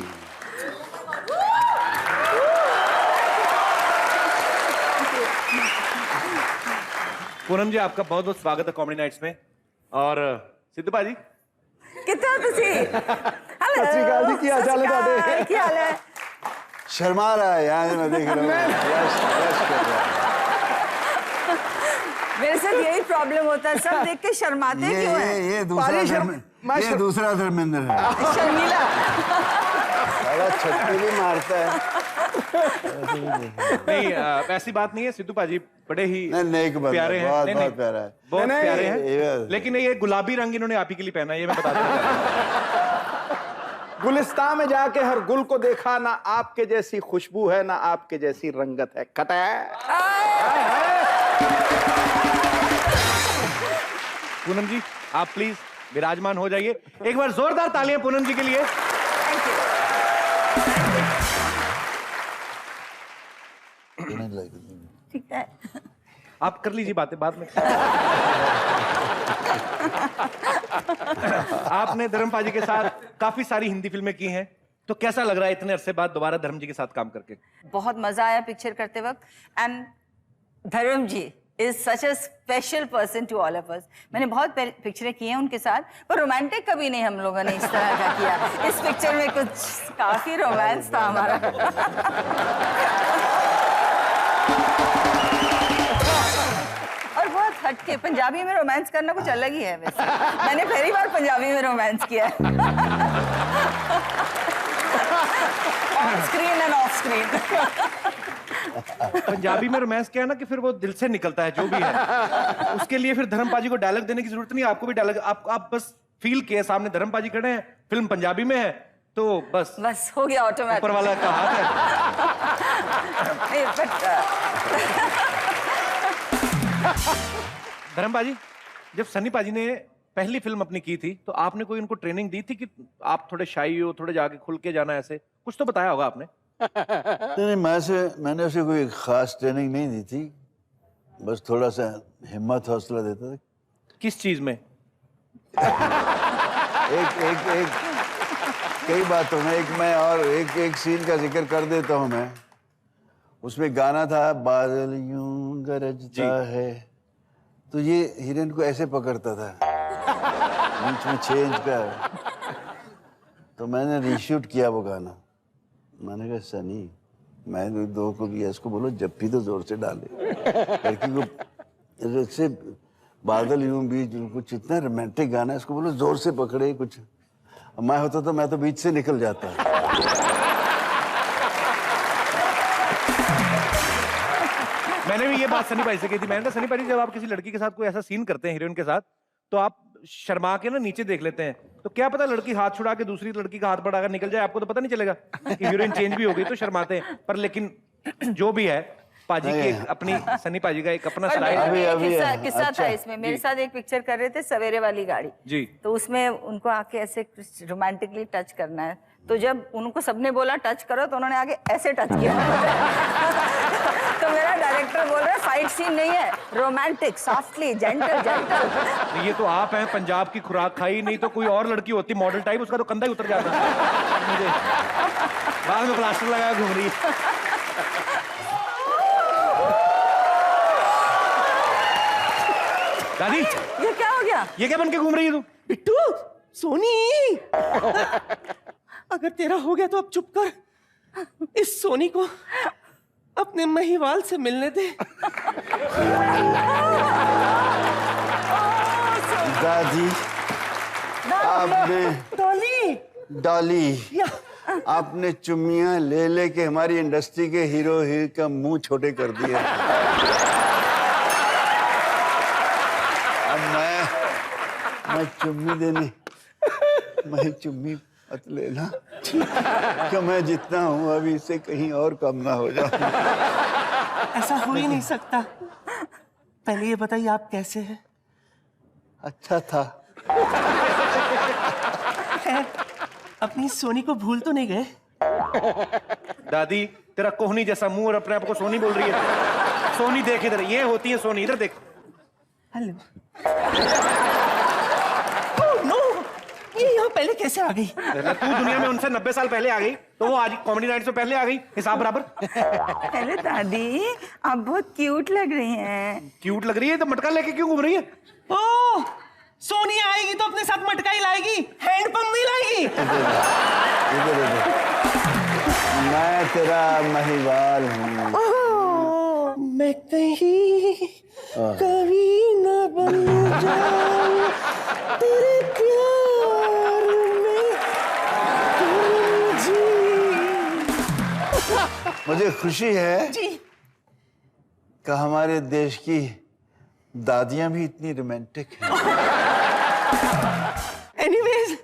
पूनम जी आपका बहुत बहुत स्वागत है कॉमेडी नाइट्स में। और सिद्धू पाजी कितना तुसी सत श्री अकाल जी, की हाल चाल है ਤੁਹਾਡੇ? ਕੀ ਹਾਲ ਹੈ? शर्मा रहा है यहाँ, मैं देख रहा हूँ यश कर रहा है। मेरे साथ यही प्रॉब्लम होता है, सब देख के शर्माते क्यों हैं? ये दूसरा धर्मेंद्र है। शर्मिला साला छक्के भी मारता है। नहीं ऐसी बात नहीं है, सिद्धू पाजी बड़े ही नेक बंदा, प्यारे हैं। बहुत नहीं, बहुत प्यारा है, बहुत प्यारे ये हैं। लेकिन ये गुलाबी रंग इन्होंने आप ही के लिए पहना है, ये मैं बता दूं। गुलिस्तान में जाके हर गुल को देखा, ना आपके जैसी खुशबू है ना आपके जैसी रंगत है। पूनम जी आप प्लीज विराजमान हो जाइए। एक बार जोरदार तालियां पूनम जी के लिए। ठीक है, आप कर लीजिए बातें बाद में। आपने धर्म पाजी के साथ काफी सारी हिंदी फिल्में की हैं, तो कैसा लग रहा है इतने अरसे बाद दोबारा धर्म जी के साथ काम करके? बहुत मजा आया पिक्चर करते वक्त। And Dharam ji is such a special person to all of us. मैंने बहुत पिक्चरें की हैं उनके साथ, पर रोमांटिक कभी नहीं हम लोगों ने इस तरह का किया। इस पिक्चर में कुछ काफी रोमांस था हमारा। और बहुत हटके पंजाबी में रोमांस करना कुछ अलग ही है वैसे। मैंने पहली बार पंजाबी में रोमांस किया है। On screen end of screen. Punjabi में रोमांस क्या है ना कि फिर वो दिल से निकलता है जो भी है। उसके लिए फिर धर्म पाजी को डायलॉग देने की जरूरत नहीं, आपको भी डायलॉग आप बस फील किए सामने धर्म पाजी खड़े हैं, फिल्म पंजाबी में है, तो बस हो गया ऑटोमेटिक। ऊपर वाला का हाथ है। धर्म पाजी, जब सन्नी पाजी ने पहली फिल्म अपनी की थी तो आपने कोई उनको ट्रेनिंग दी थी कि आप थोड़े शाई हो, थोड़े जाके खुल के जाना, ऐसे कुछ तो बताया होगा आपने? नहीं, मैंने उसे कोई खास ट्रेनिंग नहीं दी थी, बस थोड़ा सा हिम्मत हौसला देता था। किस चीज में? एक कई बातों में, एक सीन का जिक्र कर देता हूँ मैं। उसमें गाना था बादल यूं गरजता है, तो ये हीरोइन को ऐसे पकड़ता था बीच में चेंज का। तो मैंने रीशूट किया वो गाना। मैंने कहा सनी, मैंने दो को दिया, इसको बोलो जप्पी तो जोर से डाले, लड़की को इससे बादल यूं बीच, कुछ इतना रोमांटिक गाना है, इसको बोलो जोर से पकड़े कुछ। मैं होता तो मैं तो बीच से निकल जाता। मैंने भी ये बात सनी भाई से की थी। मैंने कहा सनी भाई जब आप किसी लड़की के साथ कोई ऐसा सीन करते हैं हीरोइन के साथ, तो आप शर्मा के ना नीचे देख लेते हैं, तो क्या पता लड़की हाथ छुड़ा के दूसरी लड़की का हाथ बढ़ाकर निकल जाए, आपको तो पता नहीं चलेगा कि हीरोइन चेंज भी हो गई, तो शर्माते हैं। पर लेकिन जो भी है, पाजी की अपनी, सनी पाजी का एक अपना स्टाइल किस्सा था इसमें। मेरे साथ एक पिक्चर कर रहे थे सवेरे वाली गाड़ी जी, तो उसमें उनको आके ऐसे रोमांटिकली टच करना है, तो जब उनको सबने बोला टच करो, तो उन्होंने आगे ऐसे टच किया। तो तो मेरा डायरेक्टर बोल रहा है फाइट सीन नहीं है, रोमांटिक, सॉफ्टली, जेंटल जेंटल। ये तो आप हैं, पंजाब की खुराक खाई, नहीं तो कोई और लड़की होती मॉडल टाइप, उसका तो कंधा ही उतर जाता। मुझे बाद में प्लास्टर लगाया घूम रही है। दादी ये क्या हो गया? ये क्या बन के घूम रही है तू? बिट्टू, सोनी, अगर तेरा हो गया तो अब चुप कर, इस सोनी को अपने महिवाल से मिलने दे। दादी, आपने डॉली, डॉली, आपने चुम्मियां ले लेके हमारी इंडस्ट्री के हीरो ही का मुंह छोटे कर दिया। अब मैं चुम्मी देने, मैं चुम्मी मत लेना, कि मैं जितना हूँ अभी इससे कहीं और कम ना हो जाऊं। ऐसा हो ही नहीं सकता। पहले ये बताइए आप कैसे हैं? अच्छा था। अपनी सोनी को भूल तो नहीं गए? दादी तेरा कोहनी जैसा मुंह और अपने आप को सोनी बोल रही है। सोनी देख इधर, ये होती है सोनी, इधर देख। हेलो। ओह नो, ये यहाँ पहले कैसे आ गई? तू दुनिया में उनसे 90 साल पहले आ गई, तो वो आज कॉमेडी नाइट से पहले आ गई, हिसाब बराबर। हेलो दादी, आप बहुत क्यूट लग रही हैं। क्यूट लग रही है तो मटका लेके क्यों घूम रही है? ओह, सोनी आएगी तो अपने साथ मटका ही लाएगी, हैंडपंप नहीं लाएगी। इधर इधर, मैं तेरा महिवाल हूँ। मैं कहीं कभी न बन जाऊं तेरे प्यार में मुझे खुशी है जी कि हमारे देश की दादियां भी इतनी रोमांटिक हैं। एनीवेज,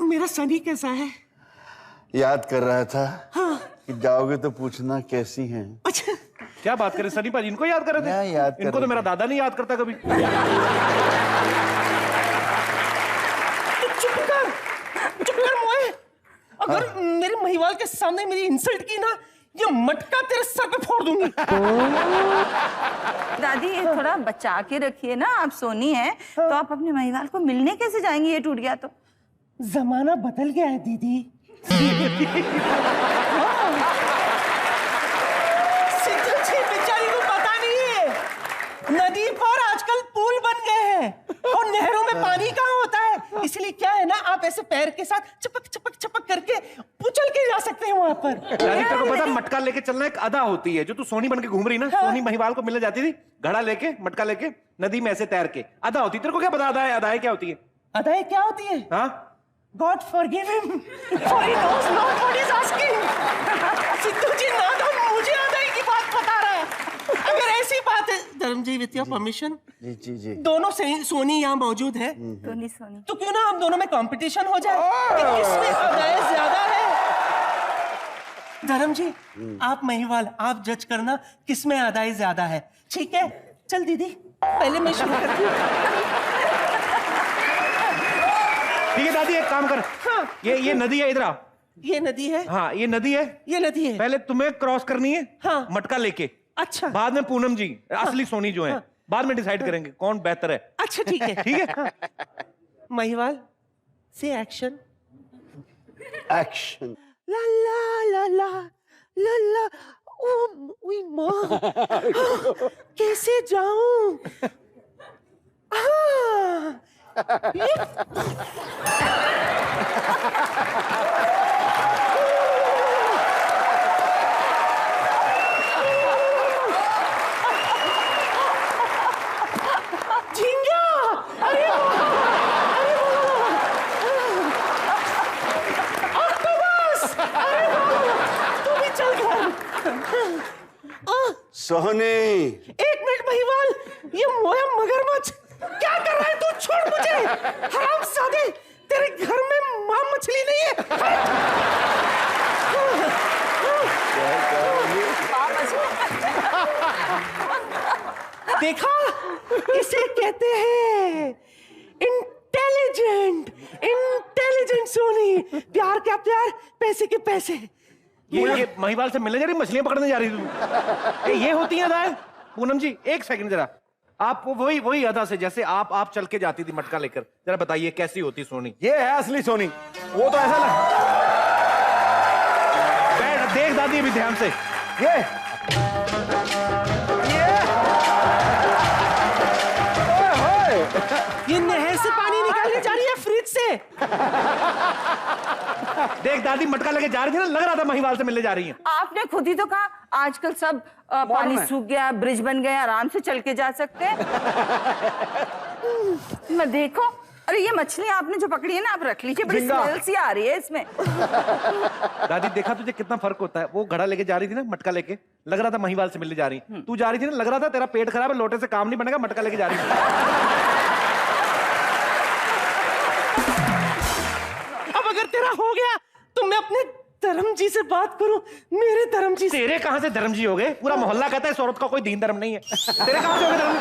मेरा सनी कैसा है? याद कर रहा था हाँ। कि जाओगे तो पूछना कैसी हैं। अच्छा, क्या बात करें सनी पाजी, इनको याद कर रहे मैं थे? याद कर इनको तो रहा मेरा दादा नहीं याद करता कभी। चुप कर मोए। अगर मेरे महिवाल के सामने मेरी इंसल्ट की ना, ये मटका तेरे सर पे फोड़ दूंगी। दादी ये थोड़ा बचा के रखिए ना, आप सोनी हैं तो आप अपने महिवाल को मिलने कैसे जाएंगी, ये टूट गया तो? जमाना बदल गया है दीदी। सिद्धू जी बेचारी को पता नहीं है, नदी पर आजकल पुल बन गए हैं और नहरों में पानी कहाँ होता है, इसलिए क्या है ना, आप ऐसे पैर के साथ चपक चपक चपक करके उछल के जा सकते हैं वहां पर। दादी तेरे को पता मटका लेके चलना एक अदा होती है, जो तू सोनी बन के घूम रही ना, सोनी महिवाल को मिलने जाती थी घड़ा लेके, मटका लेके, नदी में ऐसे तैर के, अदा होती। तेरे को क्या पता अदा है? अदाएं क्या होती है? अदाएं क्या होती है? हाँ, God forgive him, for he knows not what he's asking. Sidhu जी नादान मुझे अदाई की बात बता रहा है। अगर ऐसी बात है, धर्म जी विथ योर परमिशन, जी जी जी, दोनों सोनी यहाँ मौजूद है, सोनी सोनी तो क्यों ना हम दोनों में कंपटीशन हो जाए कि किसमें अदाएं ज्यादा है। धर्म जी, आप महिवाल, आप जज करना किसमें अदाएं ज्यादा है, ठीक है? चल दीदी, पहले मैं शुरू करती हूँ। ठीक है दादी, एक काम कर। हाँ। ये नदी है, इधर आ। ये नदी है, हाँ ये नदी है, ये नदी है। पहले तुम्हें क्रॉस करनी है। हाँ। मटका लेके, अच्छा, बाद में पूनम जी असली सोनी जो है, बाद में डिसाइड करेंगे कौन बेहतर है। अच्छा ठीक है। ठीक है। महिवाल से एक्शन। एक्शन। ला ला ला ला ला ला, ओए माँ, कैसे जाऊं? झींगा, अरे ऑक्टोपस, अरे तू भी चल घर। सोनी, एक मिनट महिवाल, ये मोया मगरमच्छ क्या कर रहा है तू? छोड़ मुझे, हरामजादे, तेरे घर में मां मछली नहीं है। देखा, इसे कहते हैं इंटेलिजेंट, इंटेलिजेंट सोनी। प्यार क्या प्यार, पैसे के पैसे। ये महिवाल से मिलने जा रही, मछलियां पकड़ने जा रही तू? ये होती है अदाएं? पूनम जी एक सेकंड जरा, आप वही अदा से जैसे आप चल के जाती थी मटका लेकर, जरा बताइए कैसी होती सोनी? ये है असली सोनी, वो तो ऐसा बैठ देख दादी अभी ध्यान से, ये ये नहर से पानी निकालने जा रही है फ्रिज से। देख दादी मटका लेके जा रही थी ना, लग रहा था महिवाल से मिलने जा रही है। आपने खुद ही तो कहा आजकल सब पानी सूख गया, ब्रिज बन गए, आराम से चल के जा सकते हैं। मैं देखो, अरे ये मछली आपने जो पकड़ी है ना, आप रख लीजिए, बड़ी स्मेल सी आ रही है इसमें। दादी देखा तुझे कितना फर्क होता है, वो घड़ा लेके जा रही थी ना मटका लेके, लग रहा था महिवाल से मिलने जा रही, तू जा रही थी ना, लग रहा था तेरा पेट खराब है, लोटे से काम नहीं बनेगा, मटका लेके जा रही थी। अब अगर तेरा हो गया तो मैं अपने धर्म जी से बात करूं, मेरे धर्म जी से। तेरे कहां से धर्म जी हो गए? पूरा मोहल्ला कहता है इस औरत का कोई दीन धर्म नहीं है, तेरे कहां से हो गए धर्म?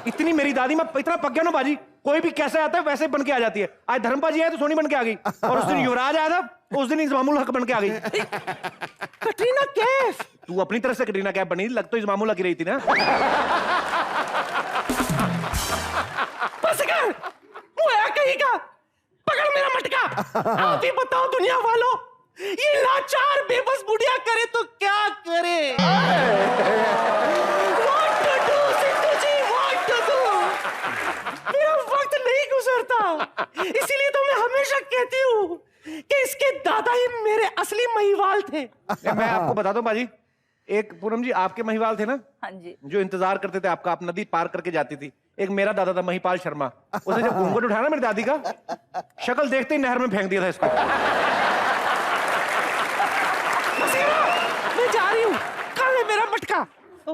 इतनी मेरी दादी मैं इतना पक गया ना बाजी, कोई भी कैसे आता है वैसे बन के आ जाती है। आज धर्मपाजी आए तो सोनी बन के आ गई, और उस दिन युवराज आया था उस दिन इमामुल हक बन के आ गई। कटरीना कैफ। तू अपनी तरफ से कटरीना कैफ बनी, लग तो इमामुल हक ही रही थी ना। बस कर, मुआ कहीं का, पकड़ मेरा मटका। आप ही बताओ दुनिया वालों, ये लाचार बेबस बुढ़िया करे तो क्या करे? What to do, Sidhu ji, what to do? मेरा वक्त नहीं गुजरता, इसीलिए तो मैं हमेशा कहती हूँ कि इसके दादा ही मेरे असली महिवाल थे। मैं आपको बता दूं बाजी, एक पूनम जी आपके महिवाल थे ना, हाँ जी, जो इंतजार करते थे आपका, आप नदी पार करके जाती थी। एक मेरा दादा था महिपाल शर्मा, उसने जब घूंघट उठाया ना मेरी दादी का, शक्ल देखते ही नहर में फेंक दिया था इसको। मैं जा रही हूँ, कहाँ है मेरा मटका?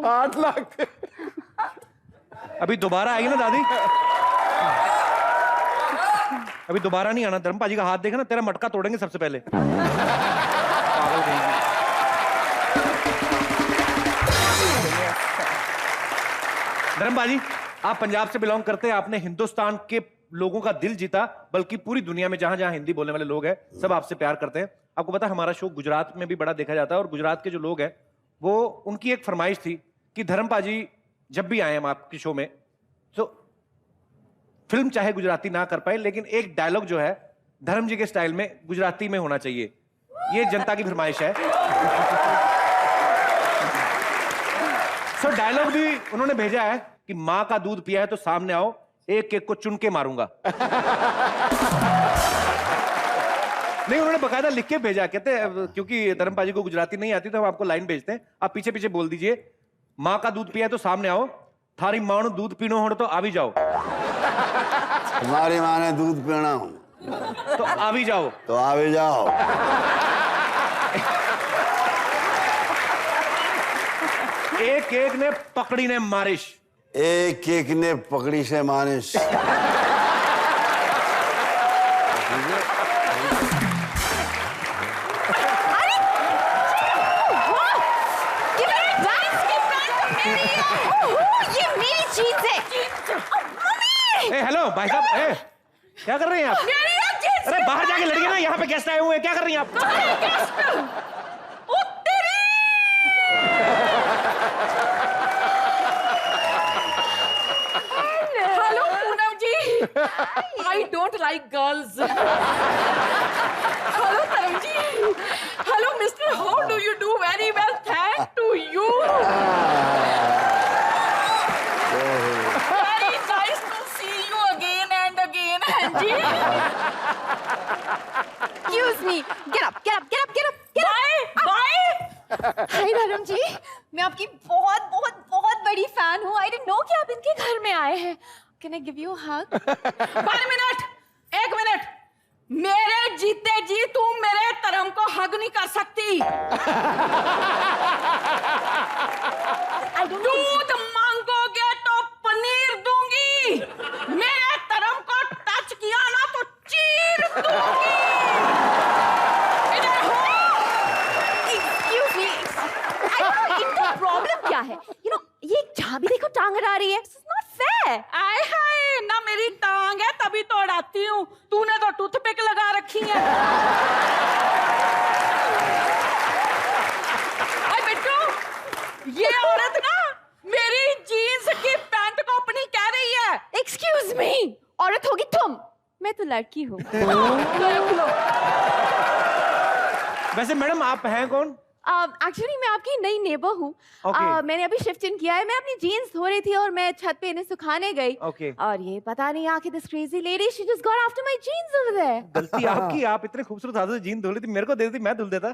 8 लाख। अभी दोबारा आएगी ना दादी, अभी दोबारा नहीं आना। धर्मपाजी का हाथ देखा ना, तेरा मटका तोड़ेंगे सबसे पहले। पागल कहेंगे। धर्मपाजी आप पंजाब से बिलोंग करते हैं, आपने हिंदुस्तान के लोगों का दिल जीता, बल्कि पूरी दुनिया में जहां जहां हिंदी बोलने वाले लोग हैं सब आपसे प्यार करते हैं। आपको पता है हमारा शो गुजरात में भी बड़ा देखा जाता है, और गुजरात के जो लोग हैं वो, उनकी एक फरमाइश थी कि धर्मपाजी जब भी आए हम आपके शो में, तो फिल्म चाहे गुजराती ना कर पाए, लेकिन एक डायलॉग जो है धर्म जी के स्टाइल में गुजराती में होना चाहिए। ये जनता की फरमाइश है। सो डायलॉग भी उन्होंने भेजा है कि मां का दूध पिया है तो सामने आओ, एक एक को चुन के मारूंगा। नहीं, उन्होंने बकायदा लिख के भेजा, कहते क्योंकि धर्मपाजी को गुजराती नहीं आती तो हम आपको लाइन भेजते हैं, आप पीछे पीछे बोल दीजिए, मां का दूध पिया है तो सामने आओ, थारी मां दूध पीनो हो तो आ भी जाओ। तुम्हारी माँ ने दूध पीना हो तो आ भी जाओ, तो आ भी जाओ। एक एक ने पकड़ी ने मारिश, एक एक ने पकड़ी से मानिश। ये मेरी चीज है। हेलो भाई साहब, क्या कर रहे हैं आप? अरे बाहर जाके लड़िए ना, यहाँ पे गेस्ट आए हुए हैं, क्या कर रही हैं आप? Hello Poonam ji, I don't like girls. Hello Dharam ji, hello mister, how do you do? Very well, thank to you. Very nice to see you again and again, Angie. Excuse me. Get up, get up, get up, get up, get up. Bye. हाय धर्म जी, मैं आपकी बहुत बहुत बहुत बड़ी fan हूँ। I didn't know कि आप इनके घर में आए हैं। Can I give you a hug? 1 minute, 1 minute, मेरे जीते जी तुम मेरे धर्म को हग नहीं कर सकती। दूध मांगोगे तो पनीर दूंगी, मेरे धर्म को टच किया ना तो चीर दूंगी। इधर हो। Excuse me. I don't know इनका प्रॉब्लम क्या है? You know, ये जहाँ भी देखो टांग अड़ा रही है। This is not fair. आए हाय, ना मेरी टांग है तभी तो अड़ाती हूँ, तूने तो टूथपिक लगा रखी है। ये औरत ना मेरी जीन्स की पैंट को अपनी कह रही है। एक्सक्यूज मी, औरत होगी तुम, मैं तो लड़की हूँ। वैसे मैडम आप हैं कौन? एक्चुअली मैं आपकी नई नेबर हूँ। Okay. मैंने अभी शिफ्ट इन किया है। मैं अपनी जीन्स धो रही थी और मैं छत पे इन्हें सुखाने गई। Okay. और ये पता नहीं आके this crazy lady she just got after my jeans over there. गलती आपकी, आप इतने खूबसूरत हाथों से जीन धो ली थी, मेरे को दे देती, मैं धुल देता।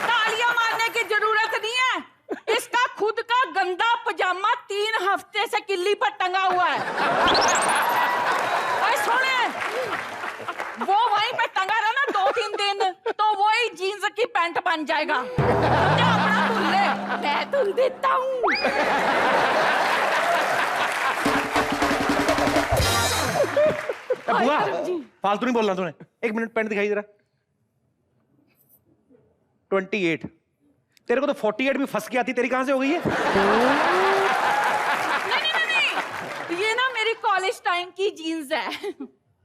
तालियां मारने की जरूरत नहीं है, इसका खुद का गंदा पजामा 3 हफ्ते से किल्ली पर टंगा हुआ है। और सुने, वो वहीं पे टंगा रहा ना 2-3 दिन, तो वही जीन्स की पैंट बन जाएगा। तो अपना धुल ले, मैं धुल देता हूँ। बुआ, फालतू नहीं बोलना तूने। 1 मिनट पैंट दिखाई जरा। 28। तेरे को तो 48 भी फंस के आती, तेरी कहां से हो गई है? नहीं, ये ना मेरी कॉलेज टाइम की जीन्स है।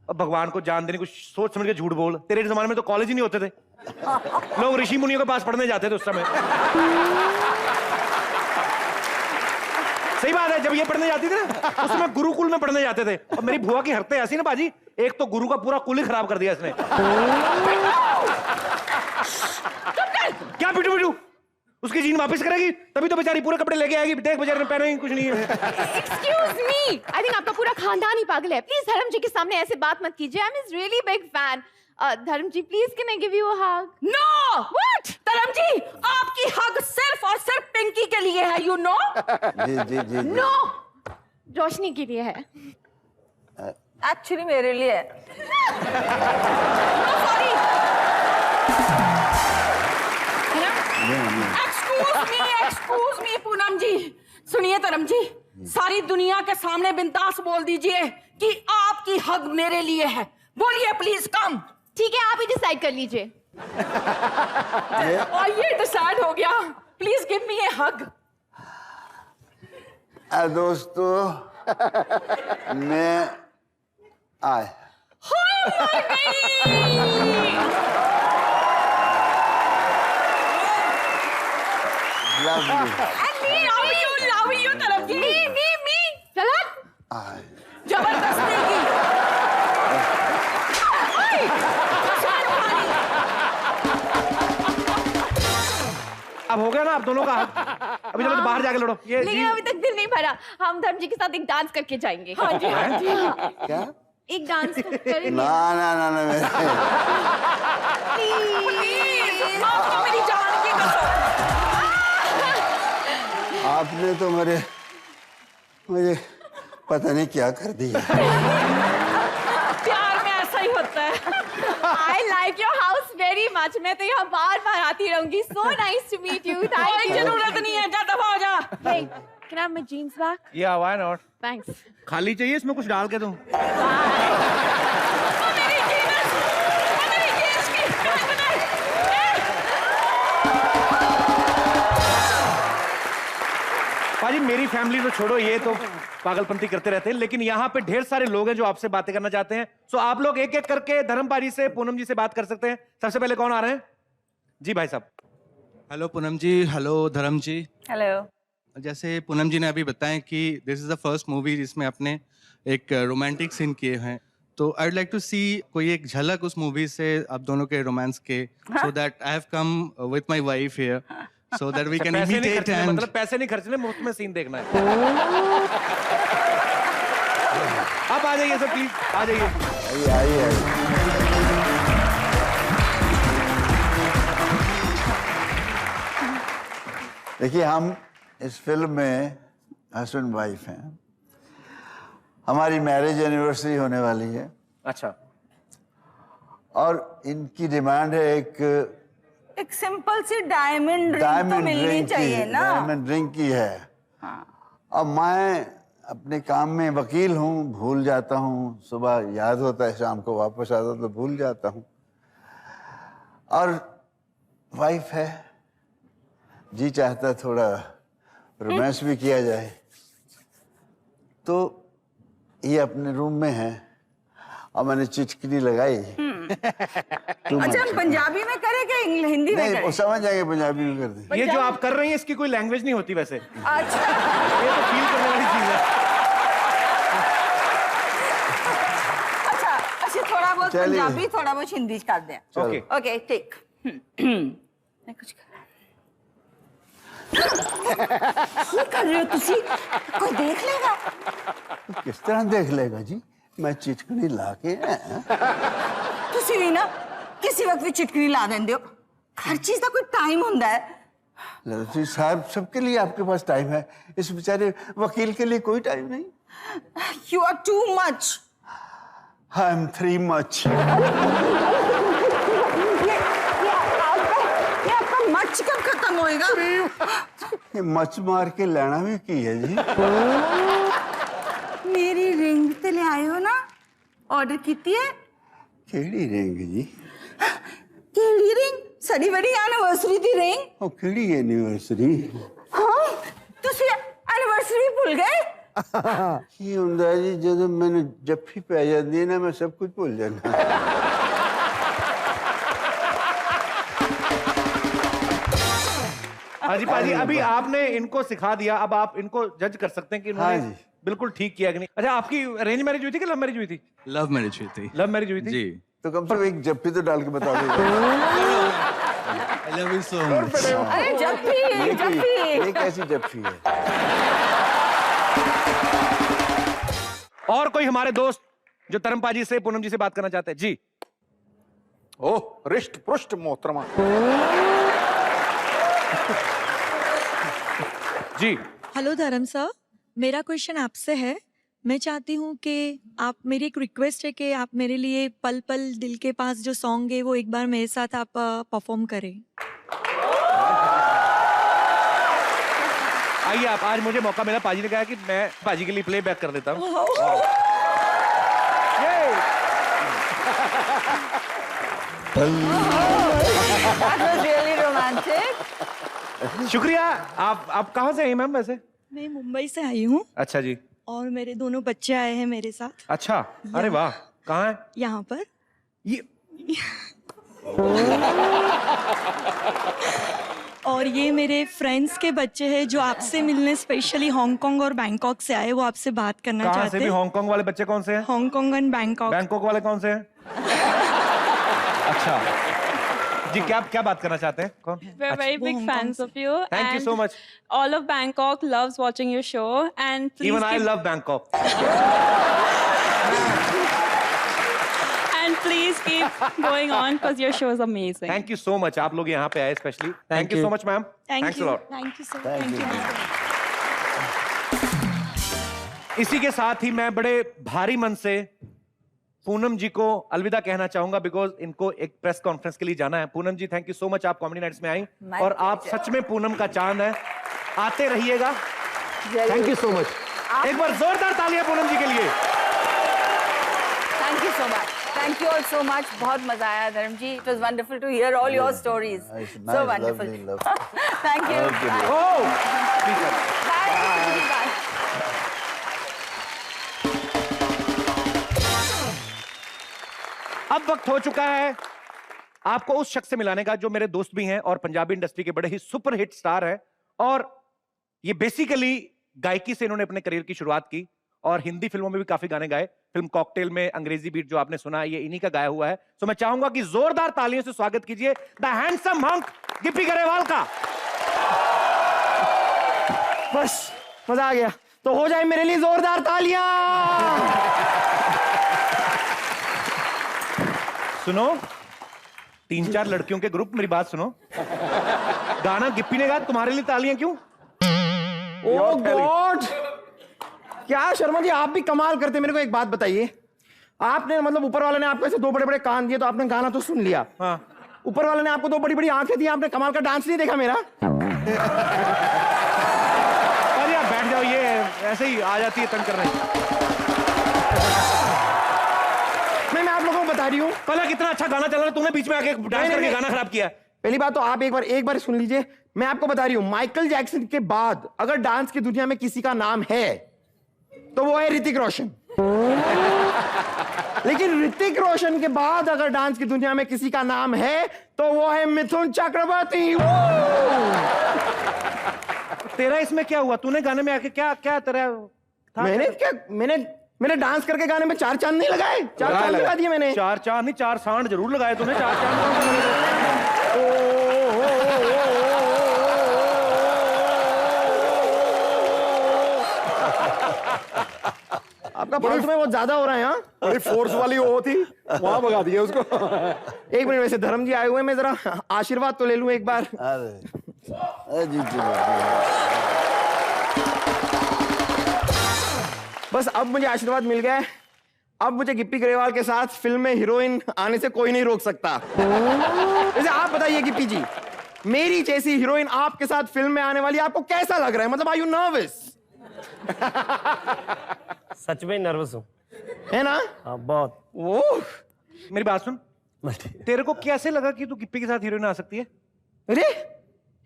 अब भगवान को जान देने, कुछ सोच समझ के झूठ बोल। तेरे जमाने में तो कॉलेज ही नहीं होते थे, लोग ऋषि मुनियों के पास पढ़ने जाते थे उस समय। सही बात है, जब ये पढ़ने जाती थी ना उस समय गुरुकुल में पढ़ने जाते थे। और मेरी बुआ की हरकतें ऐसी ना बाजी, एक तो गुरु का पूरा कुल ही खराब कर दिया इसने। क्या पिटू पिटू, उसकी जीन वापस करेगी तभी तो बेचारी पूरे कपड़े लेके आएगी। देख बेचारे ने पहने ही कुछ नहीं है। एक्सक्यूज मी, आई थिंक आपका पूरा खानदान ही पागल है। प्लीज धर्म जी के सामने ऐसे बात मत कीजिए। I am his really big fan. Dharam ji please can I give you a hug? No, what? Dharam ji, आपकी हग सिर्फ और सिर्फ पिंकी के लिए है, यू नो। जी जी जी, जी। नो, रोशनी के लिए है। एक्चुअली मेरे लिए है। सॉरी। नहीं, एक्सक्यूज मी पूनम जी। सुनिए धर्म जी, सारी दुनिया के सामने बिंदास बोल दीजिए कि आपकी हग मेरे लिए है। बोलिए प्लीज, कम। ठीक है, आप ही डिसाइड कर लीजिए। और ये डिसाइड हो गया, प्लीज गिव मी ए हग। दोस्तों, मैं आए। लव यू धर्म जी। मी चलो, आए। जबरदस्ती की। अब हो गया ना आप दोनों का हक। अभी चलो तो बाहर जाके लड़ो। ये लेकिन अभी तक दिल नहीं भरा। हम धर्म जी के साथ एक डांस करके जाएंगे। हाँ जी, हाँ जी। क्या? एक डांस करेंगे। ना ना ना ना, मेरे प्लीज, आपको मेरी जान की कसम। आपने तो मुझे पता नहीं क्या कर दिया। प्यार में ऐसा ही होता है। I like your house very much. मैं तो यहाँ बार-बार आती रहूंगी। So nice to meet you. Thank कोई you. जरूरत नहीं है, जा दफा हो जा। Hey, can I have my jeans back? या व्हाई नॉट? Thanks. खाली चाहिए, इसमें कुछ डाल के दूं? मेरी जीन्स की पैंट में। पाजी मेरी फैमिली तो छोड़ो, ये तो पागलपंती करते रहते हैं, लेकिन यहाँ पे ढेर सारे लोग हैं जो आपसे बातें करना चाहते हैं। सो आप लोग एक एक करके धर्म पाजी से, पूनम जी से बात कर सकते हैं। सबसे पहले कौन आ रहे हैं? जी भाई साहब। हेलो पूनम जी, हेलो धर्म जी। हेलो। जैसे पूनम जी ने अभी बताया कि this is the first movie जिसमें आपने एक रोमांटिक सीन किए हैं, तो आई वुड लाइक टू सी कोई एक झलक उस मूवी से आप दोनों के रोमांस के, so that I have come with my wife here so that we can पैसे नहीं imitate खर्चने, and मतलब पैसे नहीं खर्चने, मुफ्त में सीन देखना है। आप आ जाइए सर, प्लीज आ जाइए। आइए। देखिए, हम इस फिल्म में हस्बैंड वाइफ हैं। हमारी मैरिज एनिवर्सरी होने वाली है। अच्छा। और इनकी डिमांड है एक सिंपल सी डायमंड रिंग तो मिलनी चाहिए ना। डायमंड रिंग की है। अब मैं अपने काम में वकील हूँ, भूल जाता हूँ, सुबह याद होता है, शाम को वापस आता तो भूल जाता हूँ। और वाइफ है, जी चाहता है थोड़ा रोमांस भी किया जाए, तो ये अपने रूम में है और मैंने चिटकिनी लगाई अच्छा हम पंजाबी में करें कि हिंदी में नहीं, वो करें? समझ जाएंगे, पंजाबी में कर दें। ये जो आप कर रही हैं इसकी कोई लैंग्वेज नहीं होती वैसे, ये अच्छा तो फील करने वाली चीज है। अच्छा थोड़ा बहुत चलिए। पंजाबी थोड़ा बहुत हिंदी कर दें। ओके ओके ठीक। मैं कुछ कर रहे हो तुसी? कोई देख लेगा? किस तरह देख लेगा जी, मैं चिटकनी ला के तुसी भी ना किसी वक्त भी चिटकनी ला देंदे हो। हर चीज का कोई टाइम होता है। लड़की साहब, सबके लिए आपके पास टाइम है, इस बेचारे वकील के लिए कोई टाइम नहीं। You are too much. I am 3 much. ये आपका मच कब खत्म होएगा? ये मच मार के लेना भी की है जी। मेरी रिंग ते ले आए हो ना, ऑर्डर कीती है। केड़ी रिंग जी? केड़ी रिंग? साडी बड़ी एनिवर्सरी दी रिंग। ओ केड़ी एनिवर्सरी? हाँ तुसी एनिवर्सरी भूल गए? की हुंदा है जी, जदों मैंने जफ्फी पै जाती है ना, मैं सब कुछ भूल जाना। हाजी पाजी, अभी आपने इनको सिखा दिया, अब आप इनको जज कर सकते हैं कि हाँ इन्होंने जी। बिल्कुल ठीक किया कि नहीं। अच्छा, आपकी अरेंज मैरिज हुई थी कि लव मैरिज हुई थी? लव मैरिज हुई थी। लव मैरिज हुई थी जी। तो कम से कम एक जफ्फी तो डाल के बता देगा। I love you so much. अरे जफ्फी ये कैसी जफ्फी है? और कोई हमारे दोस्त जो धर्म पाजी से, पूनम जी से बात करना चाहते हैं? जी। ओह रिष्ट पृष्ठ मोहतरमा। जी हेलो धर्म सर, मेरा क्वेश्चन आपसे है। मैं चाहती हूँ कि आप, मेरी एक रिक्वेस्ट है कि आप मेरे लिए पल पल दिल के पास जो सॉन्ग है वो एक बार मेरे साथ आप परफॉर्म करें। आइए आप, आज मुझे मौका मिला, पाजी ने कहा कि मैं पाजी के लिए प्ले बैक कर देता हूँ। That was really romantic. शुक्रिया। आप कहाँ से आई मैम वैसे? मैं मुंबई से आई हूँ अच्छा जी। और मेरे दोनों बच्चे आए हैं मेरे साथ अच्छा, अरे वाह, कहाँ है यहाँ पर। ये? और ये मेरे फ्रेंड्स के बच्चे हैं जो आपसे मिलने स्पेशली हांगकांग और बैंकॉक से आए, वो आपसे बात करना कहाँ चाहते से भी? हैं। हांगकांग वाले बच्चे कौन से हैं? Hong Kong and Bangkok. बैंकॉक वाले कौन से हैं? अच्छा जी, क्या बात करना चाहते हैं? कौन? We're very big fans of you. Thank you and so much. All of Bangkok loves watching your show. And please Even I keep, love Bangkok. and please keep going on because your show is amazing. Thank you so much. आप लोग यहाँ पे आए specially. Thank you so much, ma'am. Thanks a lot. Thank you sir. Thank you. इसी के साथ ही मैं बड़े भारी मन से पूनम जी को अलविदा कहना चाहूंगा, बिकॉज इनको एक प्रेस कॉन्फ्रेंस के लिए जाना है। पूनम जी, थैंक यू सो मच, आप कॉमेडी नाइट्स में आई और आप सच में पूनम का चांद है। आते रहिएगा। Thank you so much. एक बार जोरदार तालियां पूनम जी के लिए। Thank you so much. Thank you all so much. बहुत मजा आया धर्म जी. It was wonderful to hear all your stories. Nice, So nice, wonderful. lovely, lovely. Thank you. Okay, Bye. Oh, Bye. Bye. अब वक्त हो चुका है आपको उस शख्स से मिलाने का जो मेरे दोस्त भी हैं और पंजाबी इंडस्ट्री के बड़े ही सुपर हिट स्टार हैं, और ये बेसिकली गायकी से इन्होंने अपने करियर की शुरुआत की और हिंदी फिल्मों में भी काफी गाने गाए। फिल्म कॉकटेल में अंग्रेजी बीट जो आपने सुना ये इन्हीं का गाया हुआ है। तो मैं चाहूंगा कि जोरदार तालियों से स्वागत कीजिए the handsome hunk Gippy Grewal का। बस मजा आ गया, तो हो जाए मेरे लिए जोरदार तालियां। सुनो, 3-4 लड़कियों के ग्रुप, मेरी बात सुनो। गाना गिप्पी ने गाया, तुम्हारे लिए तालियां क्यों? ओह गॉड, क्या शर्मा जी आप भी कमाल करते। मेरे को एक बात बताइए, आपने मतलब ऊपर वाले ने आपको ऐसे 2 बड़े बड़े कान दिए तो आपने गाना तो सुन लिया। हाँ। ऊपर वाले ने आपको 2 बड़ी बड़ी आंखें दी, आपने कमाल का डांस नहीं देखा मेरा? अरे आप बैठ जाओ, ये ऐसे ही आ जाती है तंग करने। मैं आप लोगों को बता रही हूँ, पहले कितना अच्छा गाना चल रहा है, तूने बीच में आके डांस करके गाना खराब किया। पहली बात तो आप एक बार सुन लीजिए। मैं आपको बता रही हूँ, माइकल जैक्सन के बाद अगर डांस की दुनिया में किसी का नाम है तो वो है ऋतिक रोशन। लेकिन ऋतिक रोशन के बाद अगर डांस की दुनिया में किसी का नाम है तो वो है मिथुन चक्रवर्ती। तेरा इसमें क्या हुआ? तूने गाने में आके क्या क्या तेरा था? मैंने डांस करके गाने में 4 चांद नहीं लगाए, 4 चांद लगा दिए मैंने। 4 चांद नहीं, 4 सांड जरूर लगाए तूने। 4 चांद आपका फालतू में बहुत ज्यादा हो रहा है। यहाँ बड़ी फोर्स वाली वो थी, वहां भगा दिया उसको। एक मिनट, वैसे धर्म जी आए हुए हैं, मैं जरा आशीर्वाद तो ले लूं एक बार। अरे जी बस अब मुझे आशीर्वाद मिल गया है। अब मुझे गिप्पी गरेवाल के साथ फिल्म में हीरोइन आने से कोई नहीं रोक सकता। वैसे आप बताइए गिप्पी जी, मेरी जैसी हीरोइन आपके साथ फिल्म में आने वाली, आपको कैसा लग रहा है? मतलब आर यू नर्वस? सच में नर्वस हूँ, है ना? हाँ बहुत। वो मेरी बात सुन, तेरे को कैसे लगा कि तू गिप्पी के साथ हीरोइन आ सकती है? अरे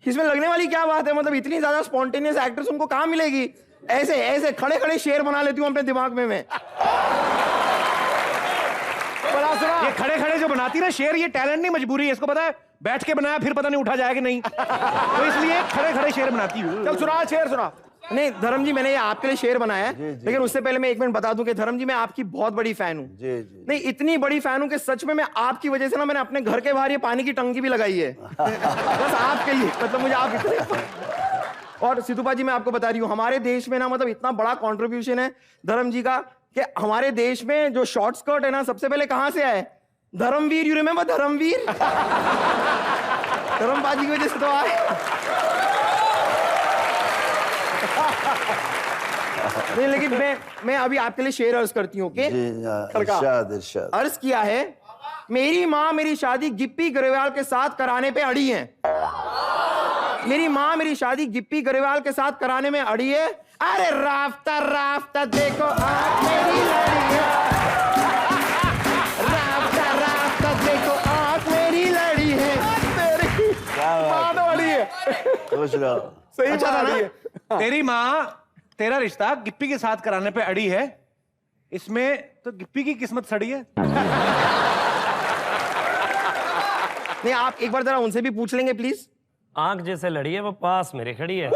इसमें लगने वाली क्या बात है? मतलब इतनी ज्यादा स्पॉन्टेनियस एक्ट्रेस उनको कहाँ मिलेगी? ऐसे ऐसे खड़े खड़े शेर बना लेती हूँ अपने दिमाग में मैं। ये खड़े खड़े जो बनाती ना शेर, ये टैलेंट नहीं, मजबूरी है। इसको पता है, बैठ के बनाया फिर पता नहीं उठा जाएगा नहीं, तो इसलिए खड़े खड़े शेर बनाती हूँ। चल सुना शेर सुना। नहीं धर्म जी, मैंने ये आपके लिए शेर बनाया है, लेकिन उससे पहले मैं 1 मिनट बता दूं कि धर्म जी मैं आपकी बहुत बड़ी फैन हूँ। नहीं, इतनी बड़ी फैन हूँ कि सच में मैं आपकी वजह से ना, मैंने अपने घर के बाहर ये पानी की टंकी भी लगाई है बस आपके लिए। मतलब मुझे आप इतने। और सिद्धूपा जी, मैं आपको बता रही हूँ, हमारे देश में ना मतलब इतना बड़ा कॉन्ट्रीब्यूशन है धर्म जी का कि हमारे देश में जो शॉर्ट स्कर्ट है ना, सबसे पहले कहां से आए? धर्मवीर। You remember Dharamveer? धर्म बाजी की वजह से तो आए। नहीं, लेकिन मैं अभी आपके लिए शेर अर्ज करती हूँ। इरशाद। अर्ज किया है, मेरी माँ मेरी शादी गिप्पी गरेवाल के साथ कराने पे अड़ी है। मेरी माँ मेरी शादी गिप्पी गरेवाल के साथ कराने में अड़ी है। अरे राफ्ता राफ्ता देखो आप मेरी लड़ी है, राफ्ता राफ्ता देखो आप मेरी लड़ी है, मेरी माँ तो अड़ी है। खुश रहो। सही बात है ना? तेरी माँ तेरा रिश्ता गिप्पी के साथ कराने पे अड़ी है, इसमें तो गिप्पी की किस्मत सड़ी है। नहीं, आप एक बार जरा उनसे भी पूछ लेंगे प्लीज। आंख जैसे लड़ी है वो पास मेरे खड़ी है।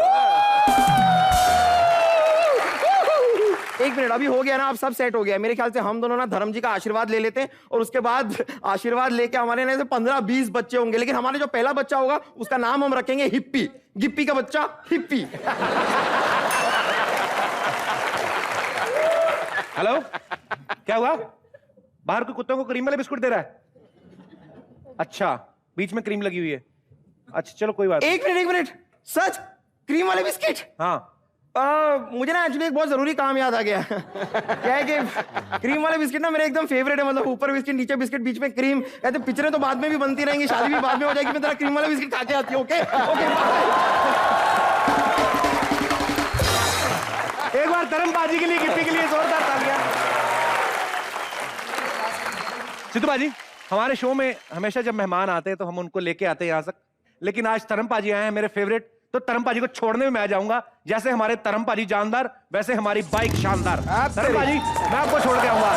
1 मिनट, अभी हो गया ना, अब सब सेट हो गया। मेरे ख्याल से हम दोनों ना धर्म जी का आशीर्वाद ले लेते हैं और उसके बाद आशीर्वाद लेके हमारे ना 15-20 बच्चे होंगे, लेकिन हमारे जो पहला बच्चा होगा उसका नाम हम रखेंगे हिप्पी। गिप्पी का बच्चा हिप्पी। हेलो, क्या हुआ? बाहर कोई कुत्तों को क्रीम वाले बिस्कुट दे रहा है? अच्छा, बीच में क्रीम लगी हुई है। अच्छा चलो कोई बात। 1 मिनट, सच क्रीम वाले बिस्किट? हाँ। मुझे ना एक्चुअली एक बहुत जरूरी काम याद आ गया। क्या है कि क्रीम वाले बिस्किट ना मेरे एकदम फेवरेट है। मतलब ऊपर बिस्किट, नीचे बिस्किट, बीच में क्रीम। कहते पिक्चरें तो बाद में भी बनती रहेंगी, शादी भी बाद में हो जाएगी, मैं तेरा क्रीम वाला बिस्किट खा के आती हूँ। Okay okay. एक बार धर्मबाजी के लिए, गिप्पी के लिए जोरदार तालियां। सिद्धू बाजी, हमारे शो में हमेशा जब मेहमान आते हैं तो हम उनको लेके आते हैं यहाँ तक, लेकिन आज तरमपाजी आए हैं मेरे फेवरेट, तो तरमपाजी को छोड़ने में मैं जाऊंगा। जैसे हमारे तरमपाजी जानदार, वैसे हमारी बाइक शानदार। तरमपाजी, मैं आपको छोड़ के आऊंगा।